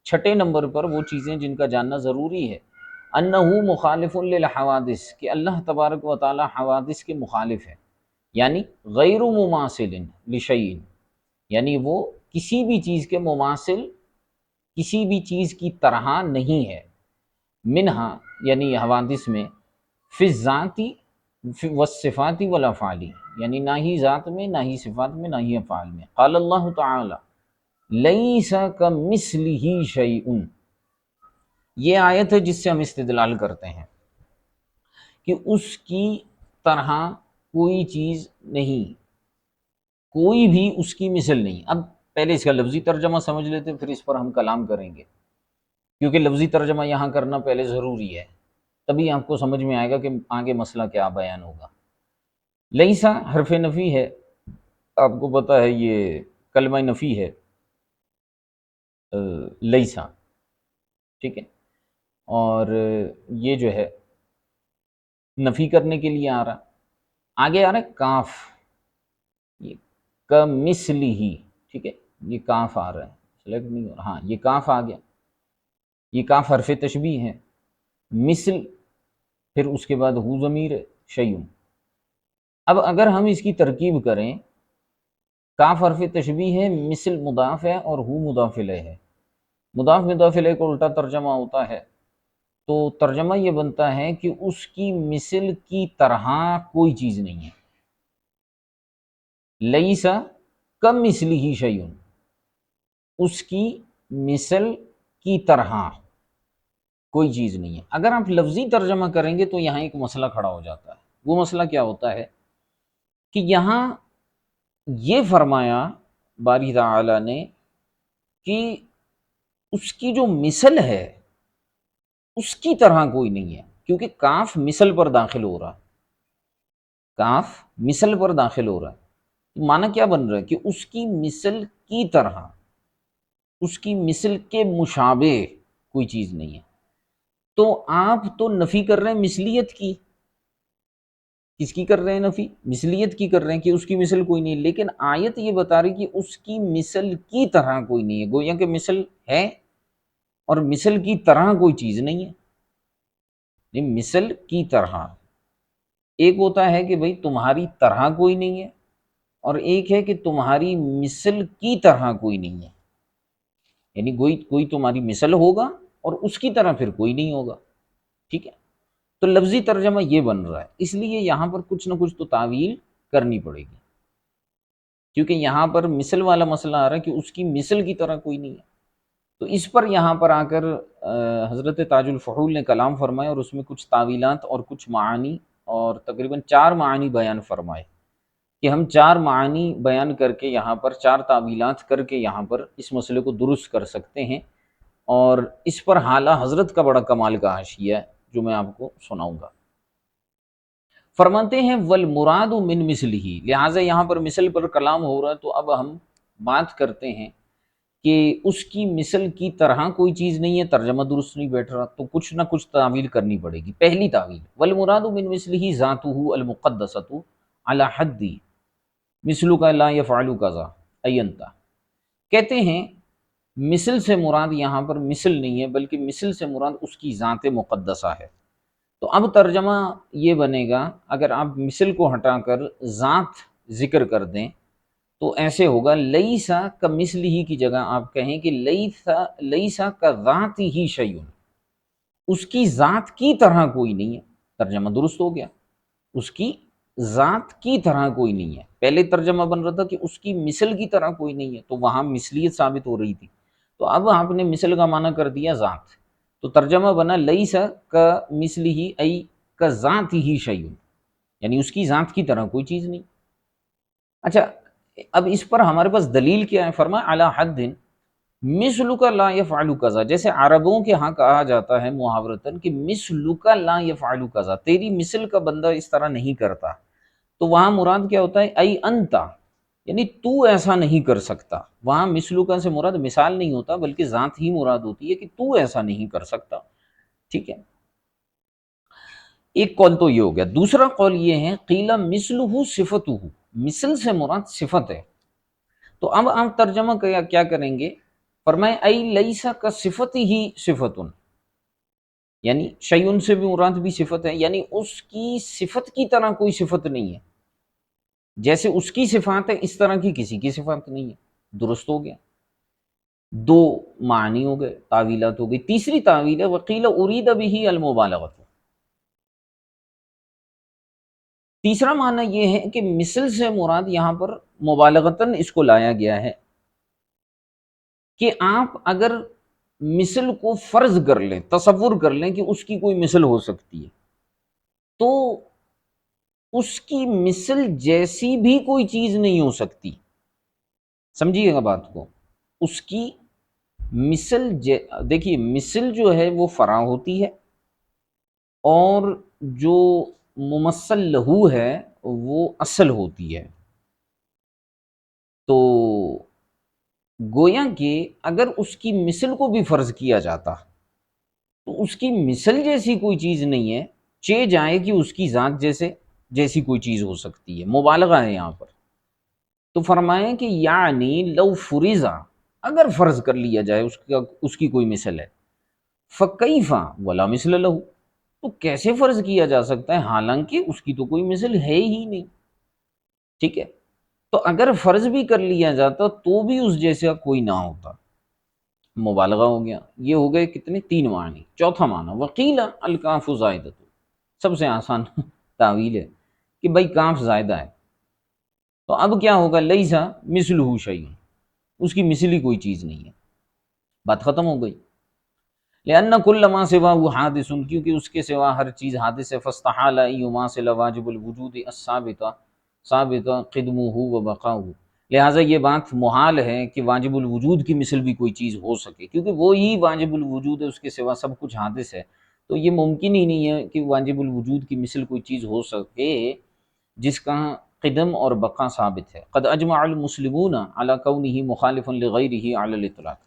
چھٹے نمبر پر وہ چیزیں جن کا جاننا ضروری ہے، انہو مخالف للحوادث، کہ اللہ تبارک و تعالی حوادث کے مخالف ہے، یعنی غیر مماثل لشیء، یعنی وہ کسی بھی چیز کے مماثل، کسی بھی چیز کی طرح نہیں ہے، منہا یعنی حوادث میں، فی الذاتی والصفاتی والافعالی، یعنی نہ ہی ذات میں، نہ ہی صفات میں، نہ ہی افعال میں۔ قال اللہ تعالی لیس کمثلہ شیء، یہ آیت ہے جس سے ہم استدلال کرتے ہیں کہ اس کی طرح کوئی چیز نہیں، کوئی بھی اس کی مثل نہیں۔ اب پہلے اس کا لفظی ترجمہ سمجھ لیتے، پھر اس پر ہم کلام کریں گے، کیونکہ لفظی ترجمہ یہاں کرنا پہلے ضروری ہے، تبھی آپ کو سمجھ میں آئے گا کہ آگے مسئلہ کیا بیان ہوگا۔ لیسا حرف نفی ہے، آپ کو پتہ ہے یہ کلمہ نفی ہے لیسا، ٹھیک ہے، اور یہ جو ہے نفی کرنے کے لیے آ رہا، آگے آ رہا ہے کاف، یہ کمثلہ، ٹھیک ہے، یہ کاف آ رہا ہے، سلیکٹ نہیں ہو رہا، ہاں یہ کاف آ گیا، یہ کاف حرف تشبیہ ہے، مثل پھر اس کے بعد ہو ضمیر ہے، شیء۔ اب اگر ہم اس کی ترکیب کریں، کاف حرف تشبیہ ہے، مثل مضاف ہے، اور ہو مضاف الیہ ہے، مضاف مضاف الیہ کو الٹا ترجمہ ہوتا ہے، تو ترجمہ یہ بنتا ہے کہ اس کی مثل کی طرح کوئی چیز نہیں ہے، لیسا کمثلہ شیء، اس کی مثل کی طرح کوئی چیز نہیں ہے۔ اگر آپ لفظی ترجمہ کریں گے تو یہاں ایک مسئلہ کھڑا ہو جاتا ہے، وہ مسئلہ کیا ہوتا ہے کہ یہاں یہ فرمایا باری تعالی نے کہ اس کی جو مثل ہے اس کی طرح کوئی نہیں ہے، کیونکہ کاف مثل پر داخل ہو رہا، کاف مثل پر داخل ہو رہا ہے، معنی کیا بن رہا ہے کہ اس کی مثل کی طرح، اس کی مثل کے مشابہ کوئی چیز نہیں ہے۔ تو آپ تو نفی کر رہے ہیں مثلیت کی، کس کی کر رہے ہیں نفی؟ مثلیت کی کر رہے ہیں کہ اس کی مثل کوئی نہیں ہے، لیکن آیت یہ بتا رہی کہ اس کی مثل کی طرح کوئی نہیں ہے، گویا کہ مثل ہے اور مثل کی طرح کوئی چیز نہیں ہے، نہیں مثل کی طرح، ایک ہوتا ہے کہ بھئی تمہاری طرح کوئی نہیں ہے، اور ایک ہے کہ تمہاری مثل کی طرح کوئی نہیں ہے، یعنی کوئی تمہاری مثل ہوگا اور اس کی طرح پھر کوئی نہیں ہوگا، ٹھیک ہے۔ تو لفظی ترجمہ یہ بن رہا ہے، اس لیے یہاں پر کچھ نہ کچھ تو تعویل کرنی پڑے گی، کیونکہ یہاں پر مثل والا مسئلہ آ رہا ہے کہ اس کی مثل کی طرح کوئی نہیں ہے، تو اس پر یہاں پر آ کر حضرت تاج الفحول نے کلام فرمایا، اور اس میں کچھ تعویلات اور کچھ معانی، اور تقریباً 4 معانی بیان فرمائے، کہ ہم 4 معانی بیان کر کے یہاں پر 4 تعویلات کر کے یہاں پر اس مسئلے کو درست کر سکتے ہیں، اور اس پر حالہ حضرت کا بڑا کمال کا حاشیہ ہے جو میں آپ کو سناؤں گا۔ فرماتے ہیں والمراد من مثلہ، لہٰذا یہاں پر مثل پر کلام ہو رہا ہے، تو اب ہم بات کرتے ہیں کہ اس کی مثل کی طرح کوئی چیز نہیں ہے، ترجمہ درست نہیں بیٹھ رہا، تو کچھ نہ کچھ تعویل کرنی پڑے گی۔ پہلی تعویل، والمراد من مثلہ ذاتہ المقدسۃ علی حد مثلک لا یفعل کذا اینتا، کہتے ہیں مثل سے مراد یہاں پر مثل نہیں ہے، بلکہ مثل سے مراد اس کی ذات مقدسہ ہے۔ تو اب ترجمہ یہ بنے گا، اگر آپ مثل کو ہٹا کر ذات ذکر کر دیں تو ایسے ہوگا لیسا کا مثلہ کی جگہ آپ کہیں کہ لیسا کا ذات ہی شیء، اس کی ذات کی طرح کوئی نہیں ہے، ترجمہ درست ہو گیا، اس کی ذات کی طرح کوئی نہیں ہے۔ پہلے ترجمہ بن رہا تھا کہ اس کی مثل کی طرح کوئی نہیں ہے، تو وہاں مثلیت ثابت ہو رہی تھی، تو اب آپ نے مثل کا معنی کر دیا ذات، تو ترجمہ بنا لیسا کا مثلہ ای کا ذات ہی شیء، یعنی اس کی ذات کی طرح کوئی چیز نہیں۔ اچھا، اب اس پر ہمارے پاس دلیل کیا ہے؟ فرمایا علی حد مثلک لا یفعل کذا، جیسے عربوں کے ہاں کہا جاتا ہے محاورتاً کہ مثلک لا یفعل کذا، تیری مثل کا بندہ اس طرح نہیں کرتا، تو وہاں مراد کیا ہوتا ہے؟ ای انتا، یعنی تو ایسا نہیں کر سکتا، وہاں مثلک سے مراد مثال نہیں ہوتا بلکہ ذات ہی مراد ہوتی ہے کہ تو ایسا نہیں کر سکتا، ٹھیک ہے۔ ایک قول تو یہ ہو گیا، دوسرا قول یہ ہے قیل مثلہ صفتہ، مثل سے مراد صفت ہے، تو اب آپ ترجمہ کیا کریں گے؟ فرمائے ای لیسا کا صفت ہی صفت، یعنی شیئن سے بھی مراد بھی صفت ہے، یعنی اس کی صفت کی طرح کوئی صفت نہیں ہے، جیسے اس کی صفات ہے اس طرح کی کسی کی صفات نہیں ہے۔ درست ہو گیا، دو معنی ہو گئے، تعویلات ہو گئی۔ تیسری تعویل ہے وقیل ارید بہ المبالغۃ، تیسرا معنی یہ ہے کہ مثل سے مراد یہاں پر مبالغتاً اس کو لایا گیا ہے کہ آپ اگر مثل کو فرض کر لیں، تصور کر لیں کہ اس کی کوئی مثل ہو سکتی ہے، تو اس کی مثل جیسی بھی کوئی چیز نہیں ہو سکتی، سمجھیے گا بات کو۔ اس کی مثل دیکھیے مثل جو ہے وہ فرع ہوتی ہے، اور جو ممثل لہو ہے وہ اصل ہوتی ہے۔ تو گویا کہ اگر اس کی مثل کو بھی فرض کیا جاتا تو اس کی مثل جیسی کوئی چیز نہیں ہے، چہ جائے کہ اس کی ذات جیسی کوئی چیز ہو سکتی ہے، مبالغہ ہے یہاں پر۔ تو فرمائیں کہ یعنی لو فریضہ، اگر فرض کر لیا جائے اس کی کوئی مثل ہے، فکیفا ولا مثل لہو، تو کیسے فرض کیا جا سکتا ہے حالانکہ اس کی تو کوئی مثل ہے ہی نہیں، ٹھیک ہے۔ تو اگر فرض بھی کر لیا جاتا تو بھی اس جیسا کوئی نہ ہوتا، مبالغہ ہو گیا۔ یہ ہو گئے کتنے؟ تین معنی۔ چوتھا معنی وقیل الکاف زائدۃ، سب سے آسان تعویل ہے کہ بھائی کاف زائدہ ہے، تو اب کیا ہوگا؟ لیسا مثلہ شیء، اس کی مثل ہی کوئی چیز نہیں ہے، بات ختم ہو گئی۔ لأن كل ما سواه حادث، کیونکہ اس کے سوا ہر چیز حادث ہے۔ فاستحال ان يماثل واجب الوجود ثابت قدمه وبقاؤه، لہٰذا یہ بات محال ہے کہ واجب الوجود کی مثل بھی کوئی چیز ہو سکے، کیونکہ وہی واجب الوجود ہے، اس کے سوا سب کچھ حادث ہے، تو یہ ممکن ہی نہیں ہے کہ واجب الوجود کی مثل کوئی چیز ہو سکے جس کا قدم اور بقا ثابت ہے۔ قد اجمع المسلمون علی کونہ مخالفا لغیرہ علی الاطلاق،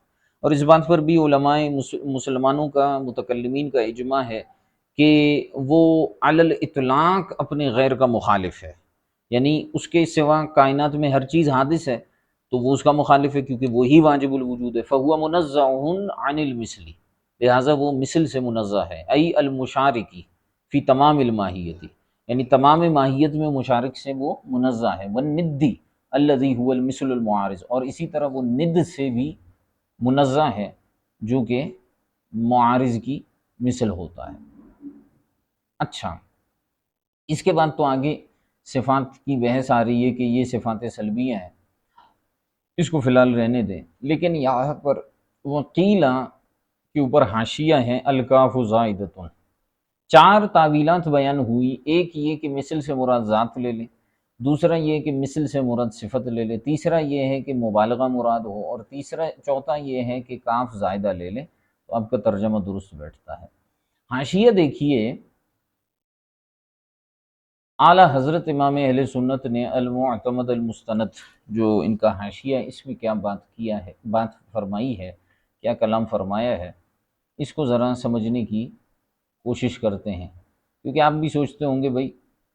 اور اس بات پر بھی علماء مسلمانوں کا، متکلمین کا اجماع ہے کہ وہ علی الاطلاق اپنے غیر کا مخالف ہے، یعنی اس کے سوا کائنات میں ہر چیز حادث ہے تو وہ اس کا مخالف ہے، کیونکہ وہی واجب الوجود ہے۔ فہو منزہ عن المثل، لہٰذا وہ مثل سے منزہ ہے، ای المشارکی فی تمام الماہیتی، یعنی تمام ماہیت میں مشارک سے وہ منزہ ہے۔ والندی الذی هو المثل المعارض، اور اسی طرح وہ ند سے بھی منزہ ہے جو کہ معارض کی مثل ہوتا ہے۔ اچھا، اس کے بعد تو آگے صفات کی بحث آ رہی ہے کہ یہ صفات سلبیہ ہیں، اس کو فی الحال رہنے دیں، لیکن یہاں پر وقیلہ کے اوپر حاشیہ ہے الکاف زائدۃ، چار تعویلات بیان ہوئی۔ ایک یہ کہ مثل سے مراد ذات لے لیں، دوسرا یہ کہ مثل سے مراد صفت لے لیں، تیسرا یہ ہے کہ مبالغہ مراد ہو، اور چوتھا یہ ہے کہ کاف زائدہ لے لیں، تو آپ کا ترجمہ درست بیٹھتا ہے۔ حاشیہ دیکھیے، اعلیٰ حضرت امام اہل سنت نے المعتمد المستند، جو ان کا حاشیہ ہے، اس میں کیا بات فرمائی ہے، کیا کلام فرمایا ہے، اس کو ذرا سمجھنے کی کوشش کرتے ہیں، کیونکہ آپ بھی سوچتے ہوں گے بھائی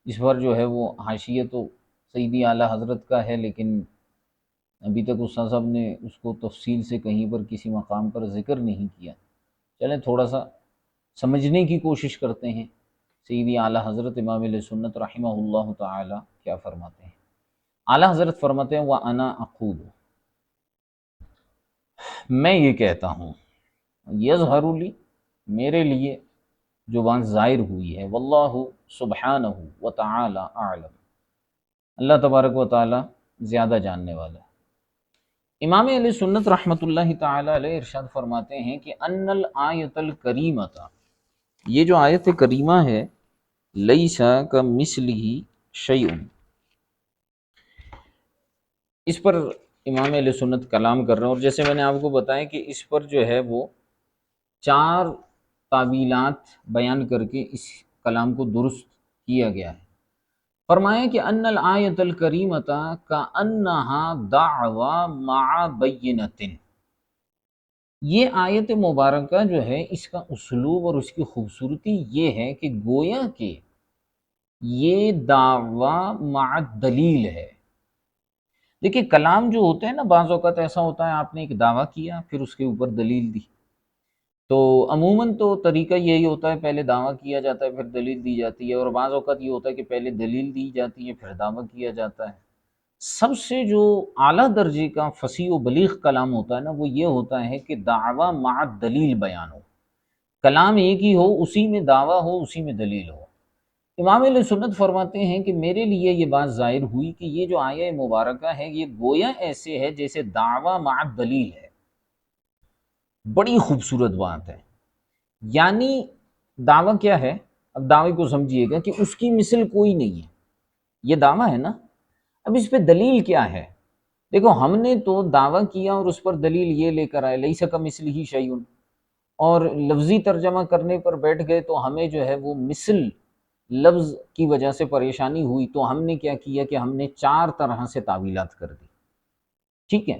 اس پر جو ہے وہ حاشیہ تو سیدی اعلیٰ حضرت کا ہے، لیکن ابھی تک استاد صاحب نے اس کو تفصیل سے کہیں پر کسی مقام پر ذکر نہیں کیا۔ چلیں تھوڑا سا سمجھنے کی کوشش کرتے ہیں سیدی اعلیٰ حضرت امام علیہ سنت رحمہ اللہ تعالی کیا فرماتے ہیں۔ اعلیٰ حضرت فرماتے ہیں وَأَنَا أَقُولُ، میں یہ کہتا ہوں، یظہر لی، میرے لیے جو بات ظاہر ہوئی ہے، واللہ سبحانہ وتعالی اعلم، اللہ تبارک و تعالی زیادہ جاننے والا ہے۔ امام علیہ سنت رحمۃ اللہ تعالی علیہ ارشاد فرماتے ہیں کہ ان الآیۃ الکریمۃ، یہ جو آیت کریمہ ہے، لیس کمثلہ شیء، اس پر امام علیہ سنت کلام کر رہے ہیں، اور جیسے میں نے آپ کو بتایا کہ اس پر جو ہے وہ چار تعویلات بیان کر کے اس کلام کو درست کیا گیا ہے۔ فرمایا کہ ان الآیۃ الکریمۃ کأنہا دعوی مع بینۃ، یہ آیت مبارکہ جو ہے اس کا اسلوب اور اس کی خوبصورتی یہ ہے کہ گویا کہ یہ دعوی مع دلیل ہے۔ دیکھیں کلام جو ہوتے ہیں نا، بعض اوقات ایسا ہوتا ہے آپ نے ایک دعویٰ کیا پھر اس کے اوپر دلیل دی، تو عموماً تو طریقہ یہی ہوتا ہے، پہلے دعویٰ کیا جاتا ہے پھر دلیل دی جاتی ہے، اور بعض اوقات یہ ہوتا ہے کہ پہلے دلیل دی جاتی ہے پھر دعویٰ کیا جاتا ہے۔ سب سے جو اعلیٰ درجے کا فصیح و بلیغ کلام ہوتا ہے نا، وہ یہ ہوتا ہے کہ دعویٰ مع دلیل بیان ہو، کلام ایک ہی ہو، اسی میں دعویٰ ہو، اسی میں دلیل ہو۔ امام علیہ سنت فرماتے ہیں کہ میرے لیے یہ بات ظاہر ہوئی کہ یہ جو آیہ مبارکہ ہے یہ گویا ایسے ہے جیسے دعویٰ مع دلیل ہے۔ بڑی خوبصورت بات ہے۔ یعنی دعویٰ کیا ہے؟ اب دعوے کو سمجھیے گا کہ اس کی مثل کوئی نہیں ہے، یہ دعویٰ ہے نا۔ اب اس پہ دلیل کیا ہے؟ دیکھو ہم نے تو دعویٰ کیا اور اس پر دلیل یہ لے کر آئے لیس کمثلہ شیء، اور لفظی ترجمہ کرنے پر بیٹھ گئے تو ہمیں جو ہے وہ مثل لفظ کی وجہ سے پریشانی ہوئی، تو ہم نے کیا کیا کہ ہم نے 4 طرح سے تعویلات کر دی۔ ٹھیک ہے،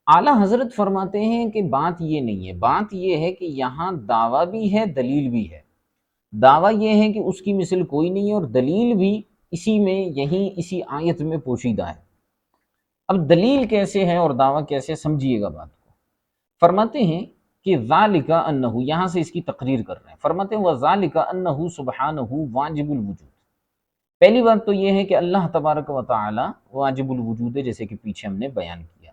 اعلیٰ حضرت فرماتے ہیں کہ بات یہ نہیں ہے، بات یہ ہے کہ یہاں دعویٰ بھی ہے دلیل بھی ہے۔ دعویٰ یہ ہے کہ اس کی مثل کوئی نہیں ہے، اور دلیل بھی اسی میں یہیں اسی آیت میں پوشیدہ ہے۔ اب دلیل کیسے ہے اور دعویٰ کیسے، سمجھیے گا بات کو۔ فرماتے ہیں کہ ذالک انہ، یہاں سے اس کی تقریر کر رہے ہیں، فرماتے ہیں وذالک انہ سبحانہ واجب الوجود۔ پہلی بات تو یہ ہے کہ اللہ تبارک و تعالی واجب الوجود ہے، جیسے کہ پیچھے ہم نے بیان کیا۔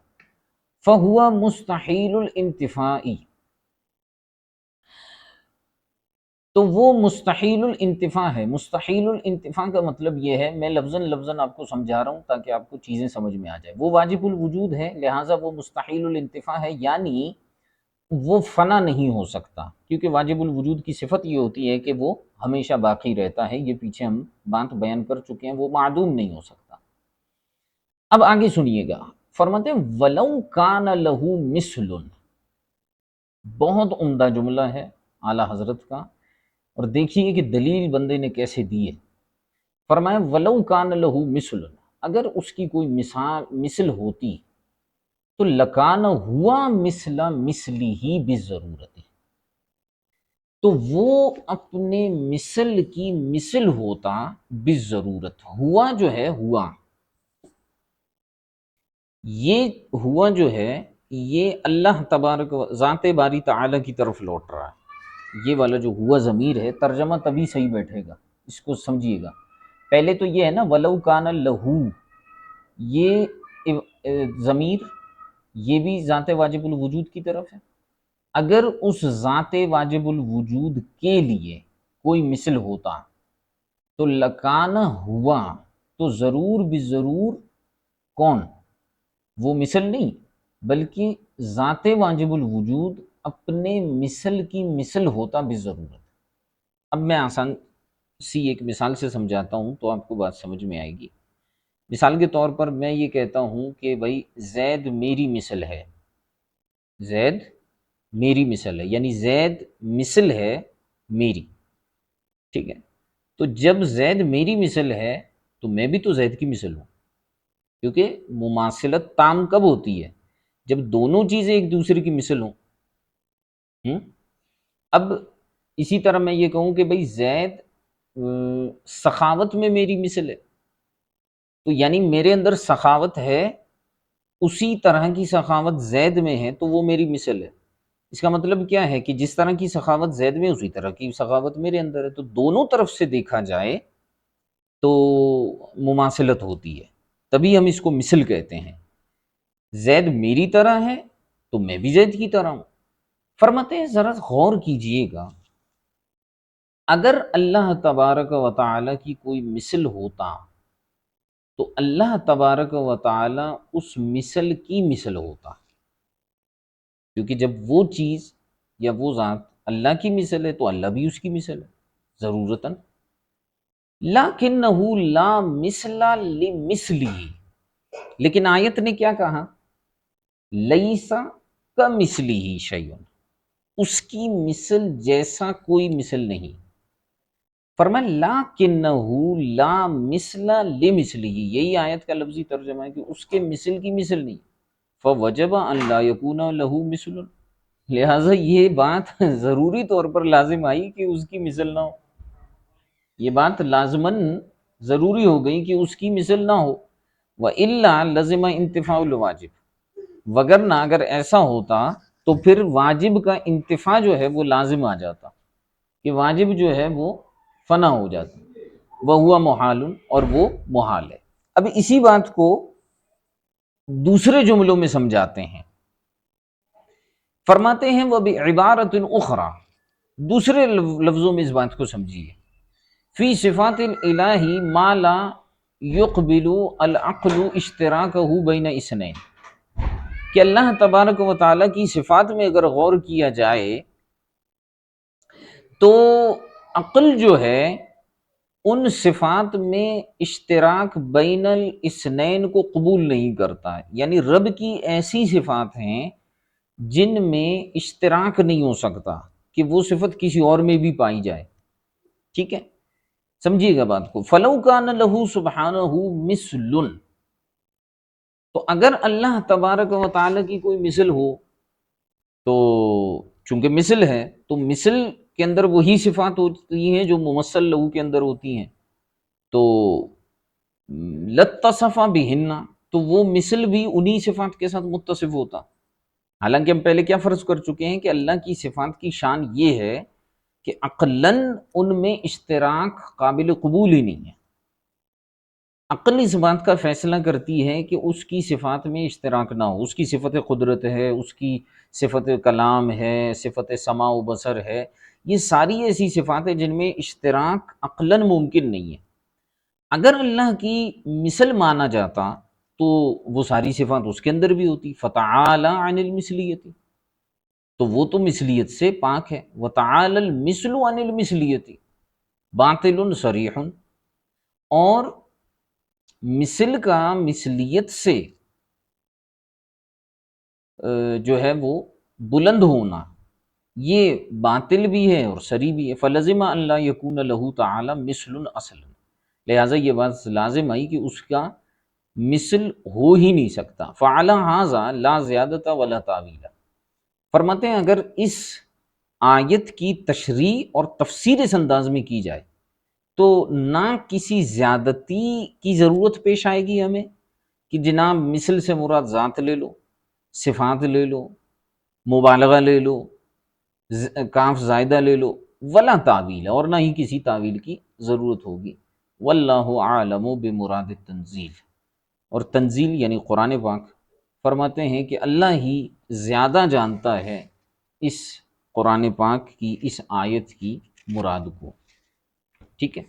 فہو مستحیل الانتفاع، تو وہ مستحیل الانتفاع ہے۔ مستحیل الانتفاع کا مطلب یہ ہے، میں لفظاً آپ کو سمجھا رہا ہوں تاکہ آپ کو چیزیں سمجھ میں آ جائے۔ وہ واجب الوجود ہے، لہٰذا وہ مستحیل الانتفاع ہے، یعنی وہ فنا نہیں ہو سکتا، کیونکہ واجب الوجود کی صفت یہ ہوتی ہے کہ وہ ہمیشہ باقی رہتا ہے۔ یہ پیچھے ہم بات بیان کر چکے ہیں، وہ معدوم نہیں ہو سکتا۔ اب آگے سنیے گا، فرماتے ہیں وَلَوْ كَانَ لَهُ مِثْلٌ، بہت عمدہ جملہ ہے اعلیٰ حضرت کا، اور دیکھیے کہ دلیل بندے نے کیسے دی ہے۔ فرمایا وَلَوْ كَانَ لَهُ مِثْلٌ، اگر اس کی کوئی مثل ہوتی تو لکان ہوا مثل مثلی بالضرورت، تو وہ اپنے مثل کی مثل ہوتا بالضرورت۔ ہوا جو ہے، ہوا یہ ہوا جو ہے یہ اللہ تبارک ذات باری تعالی کی طرف لوٹ رہا ہے۔ یہ والا جو ہوا ضمیر ہے، ترجمہ تبھی صحیح بیٹھے گا، اس کو سمجھیے گا۔ پہلے تو یہ ہے نا وَلَوْ كَانَ لَهُ، یہ ضمیر یہ بھی ذات واجب الوجود کی طرف ہے۔ اگر اس ذات واجب الوجود کے لیے کوئی مثل ہوتا تو لکان ہوا، تو ضرور بضرور کون؟ وہ مثل نہیں، بلکہ ذات واجب الوجود اپنے مثل کی مثل ہوتا بالضرورت۔ اب میں آسان سی ایک مثال سے سمجھاتا ہوں تو آپ کو بات سمجھ میں آئے گی۔ مثال کے طور پر میں یہ کہتا ہوں کہ بھائی زید میری مثل ہے، زید میری مثل ہے، یعنی زید مثل ہے میری، ٹھیک ہے۔ تو جب زید میری مثل ہے تو میں بھی تو زید کی مثل ہوں، کیونکہ مماثلت تام کب ہوتی ہے؟ جب دونوں چیزیں ایک دوسرے کی مثل ہوں۔ اب اسی طرح میں یہ کہوں کہ بھئی زید سخاوت میں میری مثل ہے، تو یعنی میرے اندر سخاوت ہے، اسی طرح کی سخاوت زید میں ہے تو وہ میری مثل ہے۔ اس کا مطلب کیا ہے کہ جس طرح کی سخاوت زید میں اسی طرح کی سخاوت میرے اندر ہے، تو دونوں طرف سے دیکھا جائے تو مماثلت ہوتی ہے، تبھی ہم اس کو مثل کہتے ہیں۔ زید میری طرح ہے تو میں بھی زید کی طرح ہوں۔ فرماتے ہیں ذرا غور کیجئے گا، اگر اللہ تبارک و تعالی کی کوئی مثل ہوتا تو اللہ تبارک و تعالی اس مثل کی مثل ہوتا، کیونکہ جب وہ چیز یا وہ ذات اللہ کی مثل ہے تو اللہ بھی اس کی مثل ہے ضرورتاً۔ لَكِنَّهُ لَا مِثْلَ لِمِثْلِهِ، لیکن آیت نے کیا کہا؟ لَيْسَ كَمِثْلِهِ شَيْءٌ، اس کی مثل جیسا کوئی مثل نہیں۔ فرمایا لَكِنَّهُ لَا مِثْلَ لِمِثْلِهِ، یہی آیت کا لفظی ترجمہ ہے کہ اس کے مثل کی مثل نہیں۔ فَوَجَبَ أَن لَا يَكُونَ لَهُ مِثْلٌ، لہٰذا یہ بات ضروری طور پر لازم آئی کہ اس کی مثل نہ ہو، یہ بات لازماً ضروری ہو گئی کہ اس کی مثل نہ ہو۔ وَإِلَّا لَزِمَ انتفاع الواجب، وگرنہ اگر ایسا ہوتا تو پھر واجب کا انتفاع جو ہے وہ لازم آ جاتا، کہ واجب جو ہے وہ فنا ہو جاتا، وہ ہوا محال، اور وہ محال ہے۔ اب اسی بات کو دوسرے جملوں میں سمجھاتے ہیں، فرماتے ہیں وہ بعبارت اخرى، دوسرے لفظوں میں اس بات کو سمجھیے، فی صفات الہ ما لا یقبل العقل اشتراکہ بین اثنین، کہ اللہ تبارک و تعالیٰ کی صفات میں اگر غور کیا جائے تو عقل جو ہے ان صفات میں اشتراک بین الاثنین کو قبول نہیں کرتا، یعنی رب کی ایسی صفات ہیں جن میں اشتراک نہیں ہو سکتا کہ وہ صفت کسی اور میں بھی پائی جائے، ٹھیک ہے؟ سمجھیے گا بات کو، فَلَوْ كَانَ لَهُ سُبْحَانَهُ مِثْلٌ، تو اگر اللہ تبارک و تعالیٰ کی کوئی مثل ہو، تو چونکہ مثل ہے تو مثل کے اندر وہی صفات ہوتی ہیں جو ممثل لہو کے اندر ہوتی ہیں، تو لتصف بہن، تو وہ مثل بھی انہی صفات کے ساتھ متصف ہوتا۔ حالانکہ ہم پہلے کیا فرض کر چکے ہیں کہ اللہ کی صفات کی شان یہ ہے کہ عقلاً ان میں اشتراک قابل قبول ہی نہیں ہے، عقل اس بات کا فیصلہ کرتی ہے کہ اس کی صفات میں اشتراک نہ ہو، اس کی صفت قدرت ہے، اس کی صفت کلام ہے، صفت سماع و بصر ہے، یہ ساری ایسی صفات ہیں جن میں اشتراک عقلاً ممکن نہیں ہے۔ اگر اللہ کی مثل مانا جاتا تو وہ ساری صفات اس کے اندر بھی ہوتی، فتعالی عن المثلیت، تو وہ تو مثلیت سے پاک ہے، وتعالی المثل عن المثلیت باطل صریح، اور مثل کا مثلیت سے جو ہے وہ بلند ہونا یہ باطل بھی ہے اور صریح بھی ہے، فلزم ان لا یکون لہ تعالی مثل اصلا، لہٰذا یہ بات لازم آئی کہ اس کا مثل ہو ہی نہیں سکتا، فعلی ھذا لا زیادۃ ولا تعویل، فرماتے ہیں اگر اس آیت کی تشریح اور تفسیر اس انداز میں کی جائے تو نہ کسی زیادتی کی ضرورت پیش آئے گی ہمیں کہ جناب مثل سے مراد ذات لے لو، صفات لے لو، مبالغہ لے لو، کاف زائدہ لے لو، ولا تعویل، اور نہ ہی کسی تعویل کی ضرورت ہوگی، واللہ اعلم بمراد التنزیل، اور تنزیل یعنی قرآن پاک، فرماتے ہیں کہ اللہ ہی زیادہ جانتا ہے اس قرآن پاک کی اس آیت کی مراد کو، ٹھیک ہے؟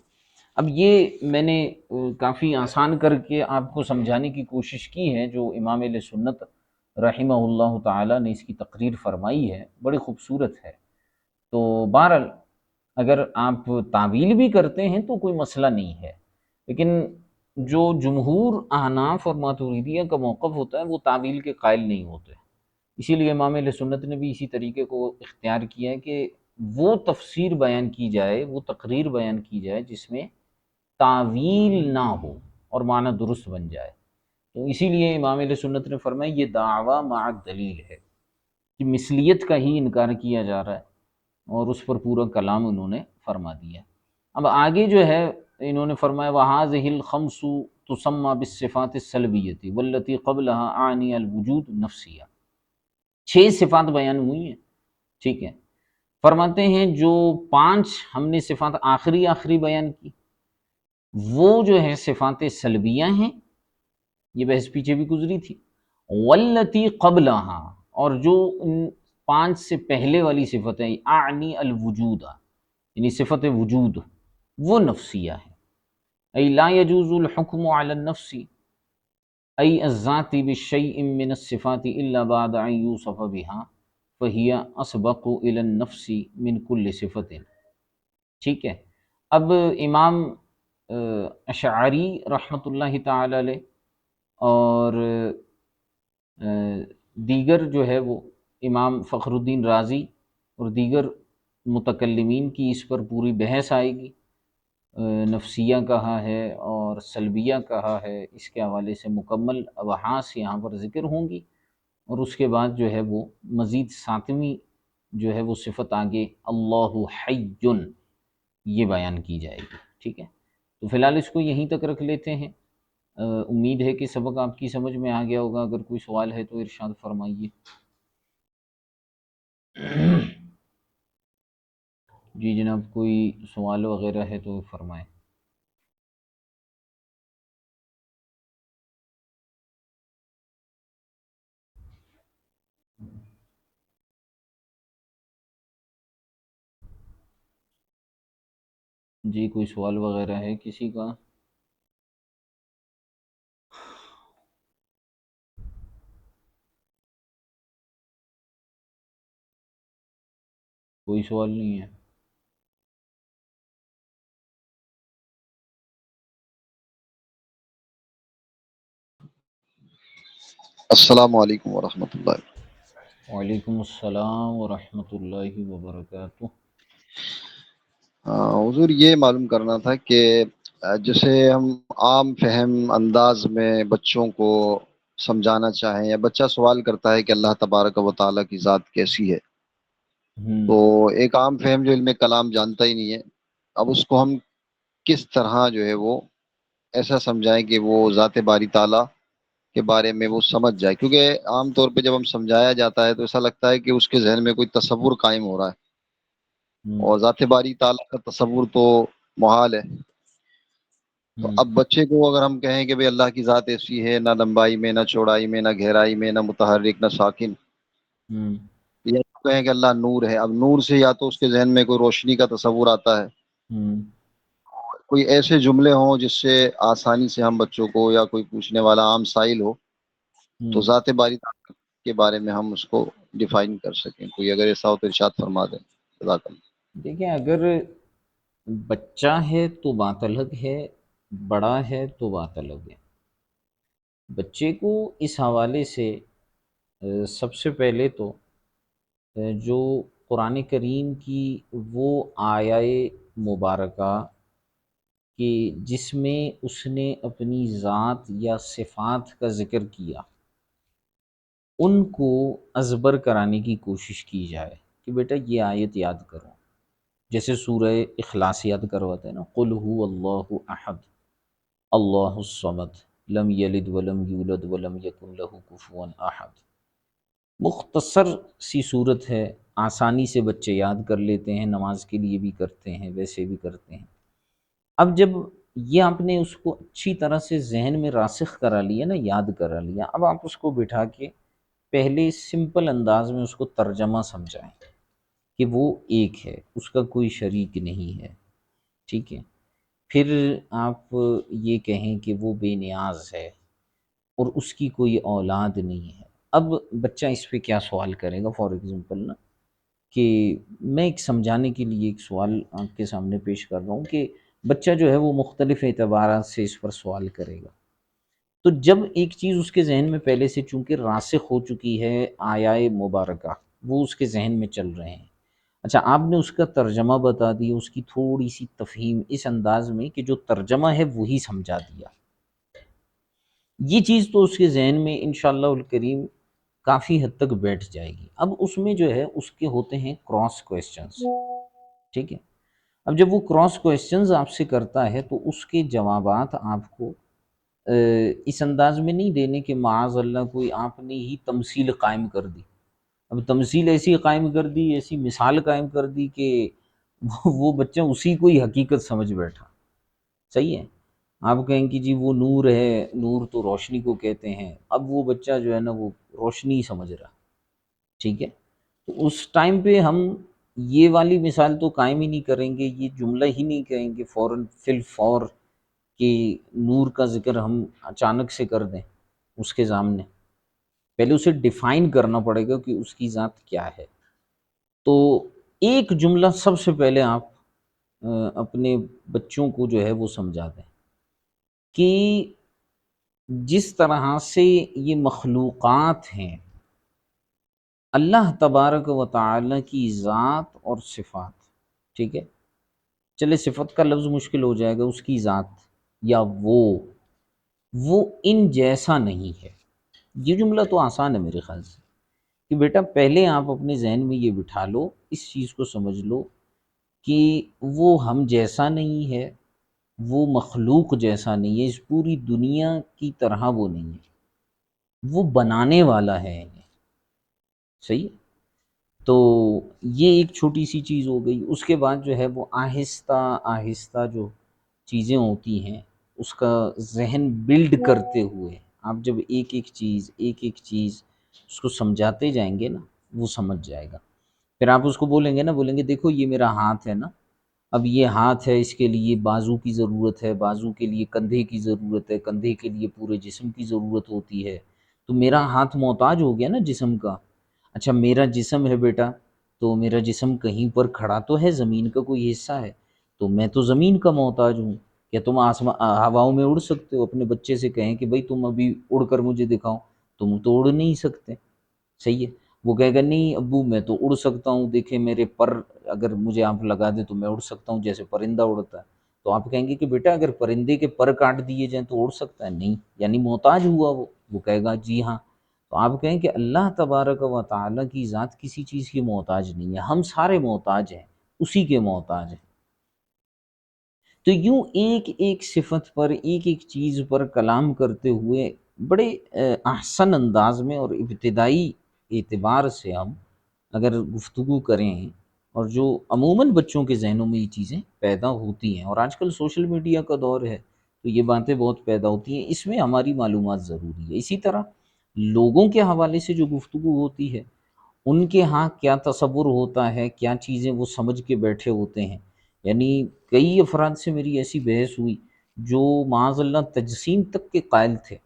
اب یہ میں نے کافی آسان کر کے آپ کو سمجھانے کی کوشش کی ہے، جو امام اہل سنت رحمہ اللہ تعالیٰ نے اس کی تقریر فرمائی ہے، بڑی خوبصورت ہے۔ تو بہرحال اگر آپ تعویل بھی کرتے ہیں تو کوئی مسئلہ نہیں ہے، لیکن جو جمہور احناف اور ماتریدیہ کا موقف ہوتا ہے وہ تعویل کے قائل نہیں ہوتے، اسی لیے امام اہل سنت نے بھی اسی طریقے کو اختیار کیا ہے کہ وہ تفسیر بیان کی جائے، وہ تقریر بیان کی جائے جس میں تعویل نہ ہو اور معنی درست بن جائے۔ تو اسی لیے امام اہل سنت نے فرمایا یہ دعویٰ مع دلیل ہے کہ مثلیت کا ہی انکار کیا جا رہا ہے، اور اس پر پورا کلام انہوں نے فرما دیا۔ اب آگے جو ہے انہوں نے فرمایا وَهَذِهِ الْخَمْسُ تُسَمَّى بِالصِّفَاتِ السَّلْبِيَّةِ وَالَّتِي قَبْلَهَا أَعْنِيَ الْوُجُودُ نَفْسِيَّةً، 6 صفات بیان ہوئی ہیں، ٹھیک ہے؟ فرماتے ہیں جو 5 ہم نے صفات آخری بیان کی وہ جو ہے صفات سلبیہ ہیں، یہ بحث پیچھے بھی گزری تھی، والتی قبلہا، اور جو ان 5 سے پہلے والی صفت ہے اعنی الوجود، یعنی صفت وجود، وہ نفسیہ ہے، ای لا یجوز الحکم علی النفس ای الذات بشیء من الصفات الا بعد ان یوصف بها فہی اسبق الی النفس من کل صفت، ٹھیک ہے؟ اب امام اشعری رحمۃ اللہ تعالی علیہ اور دیگر جو ہے وہ امام فخر الدین رازی اور دیگر متکلمین کی اس پر پوری بحث آئے گی، نفسیہ کہا ہے اور سلبیہ کہا ہے، اس کے حوالے سے مکمل ابحاث یہاں پر ذکر ہوں گی، اور اس کے بعد جو ہے وہ مزید 7ویں جو ہے وہ صفت آگے اللہ حی یہ بیان کی جائے گی، ٹھیک ہے؟ تو فی الحال اس کو یہیں تک رکھ لیتے ہیں، امید ہے کہ سبق آپ کی سمجھ میں آ گیا ہوگا، اگر کوئی سوال ہے تو ارشاد فرمائیے۔ جی جناب، کوئی سوال وغیرہ ہے تو فرمائیں۔ جی کوئی سوال وغیرہ ہے کسی کا؟ کوئی سوال نہیں ہے؟ السلام علیکم ورحمۃ اللہ۔ وعلیکم السلام ورحمۃ اللہ وبرکاتہ۔ حضور یہ معلوم کرنا تھا کہ جیسے ہم عام فہم انداز میں بچوں کو سمجھانا چاہیں، یا بچہ سوال کرتا ہے کہ اللہ تبارک و تعالیٰ کی ذات کیسی ہے، ہوں تو ایک عام فہم جو علم کلام جانتا ہی نہیں ہے، اب اس کو ہم کس طرح جو ہے وہ ایسا سمجھائیں کہ وہ ذات باری تعالیٰ کے بارے میں وہ سمجھ جائے، کیونکہ عام طور پہ جب ہم سمجھایا جاتا ہے تو ایسا لگتا ہے کہ اس کے ذہن میں کوئی تصور قائم ہو رہا ہے، ہوں اور ذات باری تعالیٰ کا تصور تو محال ہے۔ تو ہوں اب بچے کو اگر ہم کہیں کہ بھئی اللہ کی ذات ایسی ہے، نہ لمبائی میں، نہ چوڑائی میں، نہ گہرائی میں، نہ متحرک، نہ ساکن، ہوں یا کہیں کہ اللہ نور ہے، اب نور سے یا تو اس کے ذہن میں کوئی روشنی کا تصور آتا ہے، ہوں کوئی ایسے جملے ہوں جس سے آسانی سے ہم بچوں کو، یا کوئی پوچھنے والا عام سائل ہو تو ہوں ذات باری تعالیٰ کے بارے میں ہم اس کو ڈیفائن کر سکیں، کوئی اگر ایسا ہو تو ارشاد فرما دیں، جزاک اللہ۔ دیکھیں، اگر بچہ ہے تو بات الگ ہے، بڑا ہے تو بات الگ ہے۔ بچے کو اس حوالے سے سب سے پہلے تو جو قرآن کریم کی وہ آیہ مبارکہ کہ جس میں اس نے اپنی ذات یا صفات کا ذکر کیا، ان کو ازبر کرانے کی کوشش کی جائے کہ بیٹا یہ آیت یاد کرو، جیسے سورہ اخلاص یاد کرواتے ہیں نا، قل هو اللہ احد اللہ الصمد لم یلد ولم یولد ولم یکن له کفوا احد۔ مختصر سی صورت ہے، آسانی سے بچے یاد کر لیتے ہیں، نماز کے لیے بھی کرتے ہیں، ویسے بھی کرتے ہیں۔ اب جب یہ آپ نے اس کو اچھی طرح سے ذہن میں راسخ کرا لیا نا، یاد کرا لیا، اب آپ اس کو بٹھا کے پہلے سمپل انداز میں اس کو ترجمہ سمجھائیں کہ وہ ایک ہے، اس کا کوئی شریک نہیں ہے، ٹھیک ہے؟ پھر آپ یہ کہیں کہ وہ بے نیاز ہے اور اس کی کوئی اولاد نہیں ہے۔ اب بچہ اس پہ کیا سوال کرے گا؟ فار ایگزامپل نا، کہ میں ایک سمجھانے کے لیے ایک سوال آپ کے سامنے پیش کر رہا ہوں کہ بچہ جو ہے وہ مختلف اعتبارات سے اس پر سوال کرے گا۔ تو جب ایک چیز اس کے ذہن میں پہلے سے چونکہ راسخ ہو چکی ہے، آیائے مبارکہ وہ اس کے ذہن میں چل رہے ہیں، اچھا آپ نے اس کا ترجمہ بتا دیا، اس کی تھوڑی سی تفہیم اس انداز میں کہ جو ترجمہ ہے وہی سمجھا دیا، یہ چیز تو اس کے ذہن میں انشاءاللہ الکریم کافی حد تک بیٹھ جائے گی۔ اب اس میں جو ہے اس کے ہوتے ہیں کراس کویسچنز، ٹھیک ہے؟ اب جب وہ کراس کویسچنز آپ سے کرتا ہے تو اس کے جوابات آپ کو اس انداز میں نہیں دینے کہ معاذ اللہ کوئی آپ نے ہی تمثیل قائم کر دی۔ اب تمثیل ایسی قائم کر دی، ایسی مثال قائم کر دی کہ وہ بچہ اسی کو ہی حقیقت سمجھ بیٹھا، صحیح ہے؟ آپ کہیں کہ جی وہ نور ہے، نور تو روشنی کو کہتے ہیں، اب وہ بچہ جو ہے نا وہ روشنی ہی سمجھ رہا، ٹھیک ہے؟ تو اس ٹائم پہ ہم یہ والی مثال تو قائم ہی نہیں کریں گے، یہ جملہ ہی نہیں کہیں گے فوراً فی الفور کہ نور کا ذکر ہم اچانک سے کر دیں اس کے سامنے، پہلے اسے ڈیفائن کرنا پڑے گا کہ اس کی ذات کیا ہے۔ تو ایک جملہ سب سے پہلے آپ اپنے بچوں کو جو ہے وہ سمجھا دیں کہ جس طرح سے یہ مخلوقات ہیں، اللہ تبارک و تعالی کی ذات اور صفات، ٹھیک ہے؟ چلے صفت کا لفظ مشکل ہو جائے گا، اس کی ذات یا وہ ان جیسا نہیں ہے۔ یہ جملہ تو آسان ہے میرے خیال سے کہ بیٹا پہلے آپ اپنے ذہن میں یہ بٹھا لو، اس چیز کو سمجھ لو کہ وہ ہم جیسا نہیں ہے، وہ مخلوق جیسا نہیں ہے، اس پوری دنیا کی طرح وہ نہیں ہے، وہ بنانے والا ہے انہیں، صحیح ہے؟ تو یہ ایک چھوٹی سی چیز ہو گئی۔ اس کے بعد جو ہے وہ آہستہ آہستہ جو چیزیں ہوتی ہیں اس کا ذہن بلڈ کرتے ہوئے آپ جب ایک ایک چیز اس کو سمجھاتے جائیں گے نا، وہ سمجھ جائے گا۔ پھر آپ اس کو بولیں گے نا، بولیں گے دیکھو یہ میرا ہاتھ ہے نا، اب یہ ہاتھ ہے، اس کے لیے بازو کی ضرورت ہے، بازو کے لیے کندھے کی ضرورت ہے، کندھے کے لیے پورے جسم کی ضرورت ہوتی ہے، تو میرا ہاتھ محتاج ہو گیا نا جسم کا۔ اچھا میرا جسم ہے بیٹا، تو میرا جسم کہیں پر کھڑا تو ہے، زمین کا کوئی حصہ ہے، تو میں تو زمین کا محتاج ہوں۔ کیا تم ہواؤں میں اڑ سکتے ہو؟ اپنے بچے سے کہیں کہ بھائی تم ابھی اڑ کر مجھے دکھاؤ، تم تو اڑ نہیں سکتے، صحیح ہے؟ وہ کہے گا نہیں ابو میں تو اڑ سکتا ہوں، دیکھیں میرے پر اگر مجھے آپ لگا دیں تو میں اڑ سکتا ہوں جیسے پرندہ اڑتا ہے۔ تو آپ کہیں گے کہ بیٹا اگر پرندے کے پر کاٹ دیے جائیں تو اڑ سکتا ہے؟ نہیں، یعنی محتاج ہوا وہ کہے گا جی ہاں۔ تو آپ کہیں کہ اللہ تبارک و تعالیٰ کی ذات کسی چیز کی محتاج نہیں ہے، ہم سارے محتاج ہیں، اسی کے محتاج ہیں۔ تو یوں ایک ایک صفت پر، ایک ایک چیز پر کلام کرتے ہوئے بڑے احسن انداز میں اور ابتدائی اعتبار سے ہم اگر گفتگو کریں، اور جو عموماً بچوں کے ذہنوں میں یہ چیزیں پیدا ہوتی ہیں، اور آج کل سوشل میڈیا کا دور ہے تو یہ باتیں بہت پیدا ہوتی ہیں، اس میں ہماری معلومات ضروری ہے۔ اسی طرح لوگوں کے حوالے سے جو گفتگو ہوتی ہے، ان کے ہاں کیا تصور ہوتا ہے، کیا چیزیں وہ سمجھ کے بیٹھے ہوتے ہیں۔ یعنی کئی افراد سے میری ایسی بحث ہوئی جو معاذ اللہ تجسیم تک کے قائل تھے،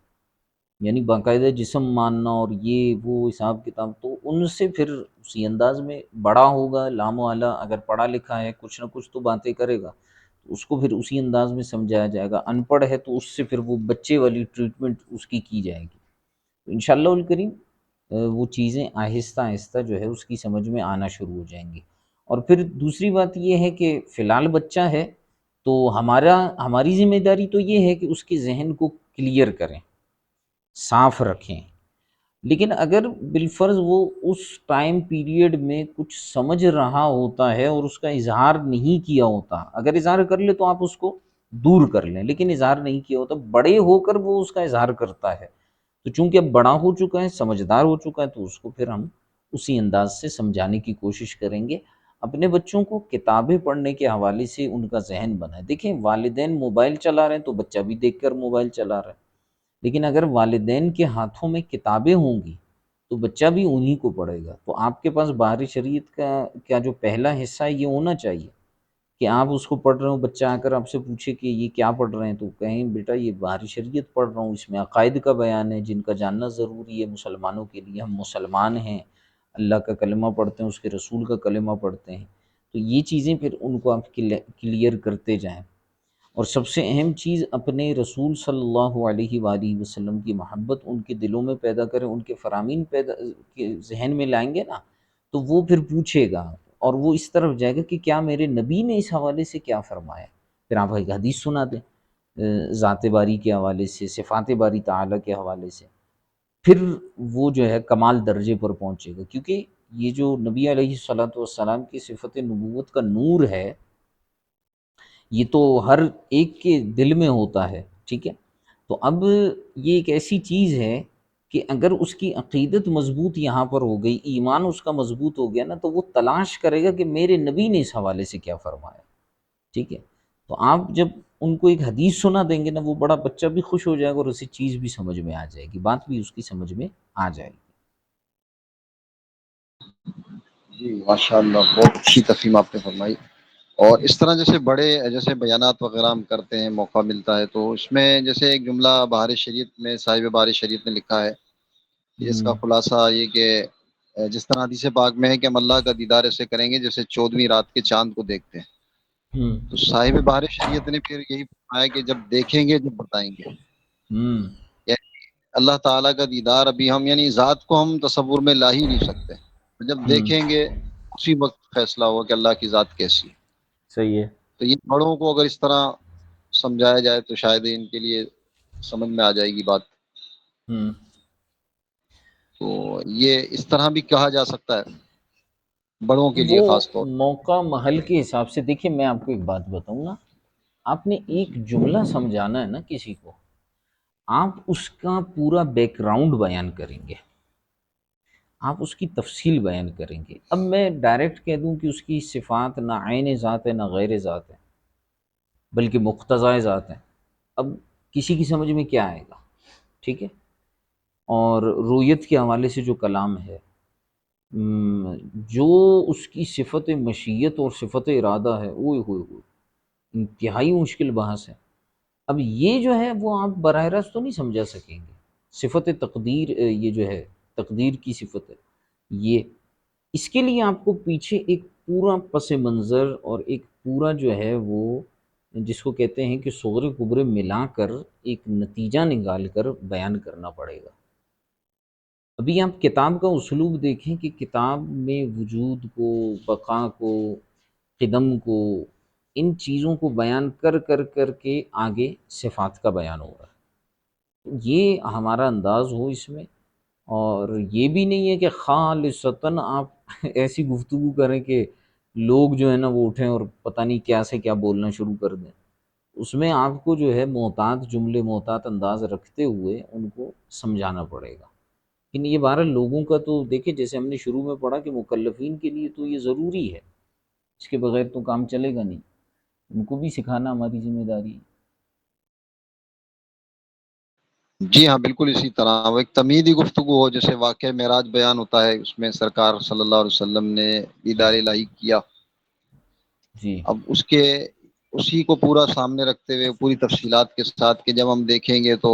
یعنی باقاعدہ جسم ماننا اور یہ وہ حساب کتاب، تو ان سے پھر اسی انداز میں بڑا ہوگا لام والا، اگر پڑھا لکھا ہے کچھ نہ کچھ تو باتیں کرے گا، تو اس کو پھر اسی انداز میں سمجھایا جائے گا۔ ان پڑھ ہے تو اس سے پھر وہ بچے والی ٹریٹمنٹ اس کی جائے گی۔ تو انشاءاللہ الکریم وہ چیزیں آہستہ آہستہ جو ہے اس کی سمجھ میں آنا شروع ہو جائیں گی۔ اور پھر دوسری بات یہ ہے کہ فی الحال بچہ ہے تو ہماری ذمہ داری تو یہ ہے کہ اس کے ذہن کو کلیئر کریں، صاف رکھیں۔ لیکن اگر بالفرض وہ اس ٹائم پیریڈ میں کچھ سمجھ رہا ہوتا ہے اور اس کا اظہار نہیں کیا ہوتا، اگر اظہار کر لے تو آپ اس کو دور کر لیں، لیکن اظہار نہیں کیا ہوتا، بڑے ہو کر وہ اس کا اظہار کرتا ہے، تو چونکہ اب بڑا ہو چکا ہے، سمجھدار ہو چکا ہے، تو اس کو پھر ہم اسی انداز سے سمجھانے کی کوشش کریں گے۔ اپنے بچوں کو کتابیں پڑھنے کے حوالے سے ان کا ذہن بنائیں۔ دیکھیں والدین موبائل چلا رہے ہیں تو بچہ بھی دیکھ کر موبائل چلا رہا ہے، لیکن اگر والدین کے ہاتھوں میں کتابیں ہوں گی تو بچہ بھی انہی کو پڑھے گا۔ تو آپ کے پاس بحر شریعت کا جو پہلا حصہ ہے یہ ہونا چاہیے کہ آپ اس کو پڑھ رہے ہو، بچہ آ کر آپ سے پوچھے کہ یہ کیا پڑھ رہے ہیں، تو کہیں بیٹا یہ بحر شریعت پڑھ رہا ہوں، اس میں عقائد کا بیان ہے جن کا جاننا ضروری ہے مسلمانوں کے لیے، ہم مسلمان ہیں، اللہ کا کلمہ پڑھتے ہیں، اس کے رسول کا کلمہ پڑھتے ہیں۔ تو یہ چیزیں پھر ان کو آپ کلیئر کرتے جائیں۔ اور سب سے اہم چیز اپنے رسول صلی اللہ علیہ وآلہ وسلم کی محبت ان کے دلوں میں پیدا کریں، ان کے فرامین پیدا کے ذہن میں لائیں گے نا، تو وہ پھر پوچھے گا اور وہ اس طرف جائے گا کہ کیا میرے نبی نے اس حوالے سے کیا فرمایا۔ پھر آپ ایک حدیث سنا دیں ذات باری کے حوالے سے، صفات باری تعالیٰ کے حوالے سے، پھر وہ جو ہے کمال درجے پر پہنچے گا، کیونکہ یہ جو نبی علیہ الصلوۃ والسلام کی صفت نبوت کا نور ہے یہ تو ہر ایک کے دل میں ہوتا ہے، ٹھیک ہے؟ تو اب یہ ایک ایسی چیز ہے کہ اگر اس کی عقیدت مضبوط یہاں پر ہو گئی، ایمان اس کا مضبوط ہو گیا نا، تو وہ تلاش کرے گا کہ میرے نبی نے اس حوالے سے کیا فرمایا، ٹھیک ہے؟ تو آپ جب ان کو ایک حدیث سنا دیں گے نا، وہ بڑا بچہ بھی خوش ہو جائے گا اور اسی چیز بھی سمجھ میں آ جائے گی، بات بھی اس کی سمجھ میں آ جائے گی۔ جی ماشاء اللہ، بہت اچھی تفہیم آپ نے فرمائی۔ اور اس طرح جیسے بڑے جیسے بیانات وغیرہ ہم کرتے ہیں، موقع ملتا ہے تو اس میں جیسے ایک جملہ بہار شریعت میں صاحب بہار شریعت نے لکھا ہے، جس کا ہوں خلاصہ یہ کہ جس طرح حدیث پاک میں ہے کہ ہم اللہ کا دیدار ایسے کریں گے جیسے 14ویں رات کے چاند کو دیکھتے ہیں، ہوں تو صاحب بہار شریعت نے پھر یہی فرمایا کہ جب دیکھیں گے جب بتائیں گے، ہوں یعنی اللہ تعالیٰ کا دیدار ابھی ہم یعنی ذات کو ہم تصور میں لا ہی نہیں سکتے، جب ہوں دیکھیں گے اسی وقت فیصلہ ہوگا کہ اللہ کی ذات کیسی ہے۔ صحیح ہے۔ تو یہ بڑوں کو اگر اس طرح سمجھایا جائے تو شاید ان کے لیے سمجھ میں آ جائے گی بات۔ ہوں تو یہ اس طرح بھی کہا جا سکتا ہے بڑوں کے وہ لیے خاص طور موقع محل کے حساب سے، دیکھیں میں آپ کو ایک بات بتاؤں گا، آپ نے ایک جملہ سمجھانا ہے نا کسی کو، آپ اس کا پورا بیک گراؤنڈ بیان کریں گے، آپ اس کی تفصیل بیان کریں گے۔ اب میں ڈائریکٹ کہہ دوں کہ اس کی صفات نہ عین ذات ہے نہ غیر ذات ہے بلکہ مقتضائے ذات ہیں، اب کسی کی سمجھ میں کیا آئے گا؟ ٹھیک ہے۔ اور رویت کے حوالے سے جو کلام ہے، جو اس کی صفت مشیت اور صفت ارادہ ہے، اوئے ہوئے ہوئے، انتہائی مشکل بحث ہے۔ اب یہ جو ہے وہ آپ براہ راست تو نہیں سمجھا سکیں گے۔ صفت تقدیر، یہ جو ہے تقدیر کی صفت ہے، یہ اس کے لیے آپ کو پیچھے ایک پورا پس منظر اور ایک پورا جو ہے وہ جس کو کہتے ہیں کہ صغرے کبرے ملا کر ایک نتیجہ نکال کر بیان کرنا پڑے گا۔ ابھی آپ کتاب کا اسلوب دیکھیں کہ کتاب میں وجود کو، بقا کو، قدم کو، ان چیزوں کو بیان کر کر کر کے آگے صفات کا بیان ہو رہا ہے۔ یہ ہمارا انداز ہو اس میں، اور یہ بھی نہیں ہے کہ خالصتاً آپ ایسی گفتگو کریں کہ لوگ جو ہے نا وہ اٹھیں اور پتہ نہیں کیا سے کیا بولنا شروع کر دیں۔ اس میں آپ کو جو ہے محتاط جملے، محتاط انداز رکھتے ہوئے ان کو سمجھانا پڑے گا۔ لیکن یہ بہرحال لوگوں کا تو دیکھیں، جیسے ہم نے شروع میں پڑھا کہ مکلفین کے لیے تو یہ ضروری ہے، اس کے بغیر تو کام چلے گا نہیں، ان کو بھی سکھانا ہماری ذمہ داری ہے۔ جی ہاں بالکل اسی طرح وہ ایک تمیدی گفتگو ہو، جیسے واقعہ معراج بیان ہوتا ہے، اس میں سرکار صلی اللہ علیہ وسلم نے دیدار الہی کیا، جی اب اسی کو پورا سامنے رکھتے ہوئے پوری تفصیلات کے ساتھ کہ جب ہم دیکھیں گے تو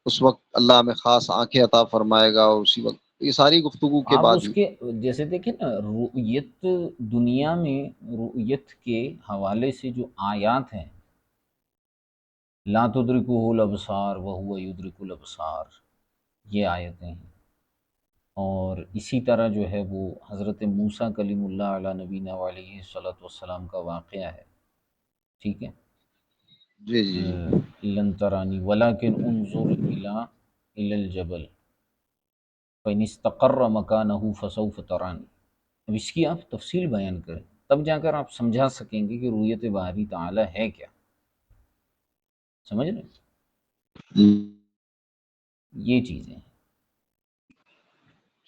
اس وقت اللہ ہمیں خاص آنکھیں عطا فرمائے گا، اور اسی وقت یہ ساری گفتگو کے آپ بعد اس ہی کے جیسے دیکھیں نا، رؤیت دنیا میں، رؤیت کے حوالے سے جو آیات ہیں، لا تدرکہ الابصار وہو یدرک الابصار، یہ آیتیں ہیں۔ اور اسی طرح جو ہے وہ حضرت موسیٰ کلیم اللہ علیہ نبینا علیہ الصلوۃ والسلام کا واقعہ ہے، ٹھیک ہے۔ جی جی جی لن ترانی ولکن انظر الی الجبل فإن استقر مکانہ فسوف ترانی۔ اب اس کی آپ تفصیل بیان کریں، تب جا کر آپ سمجھا سکیں گے کہ رویت باری تعالی ہے کیا، سمجھ رہے ہیں؟ جی۔ یہ چیزیں ہیں۔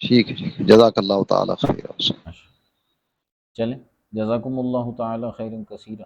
ٹھیک ہے، ٹھیک ہے، جزاک اللہ تعالی خیر۔ چلیں، جزاکم اللہ تعالی خیرا کثیرا۔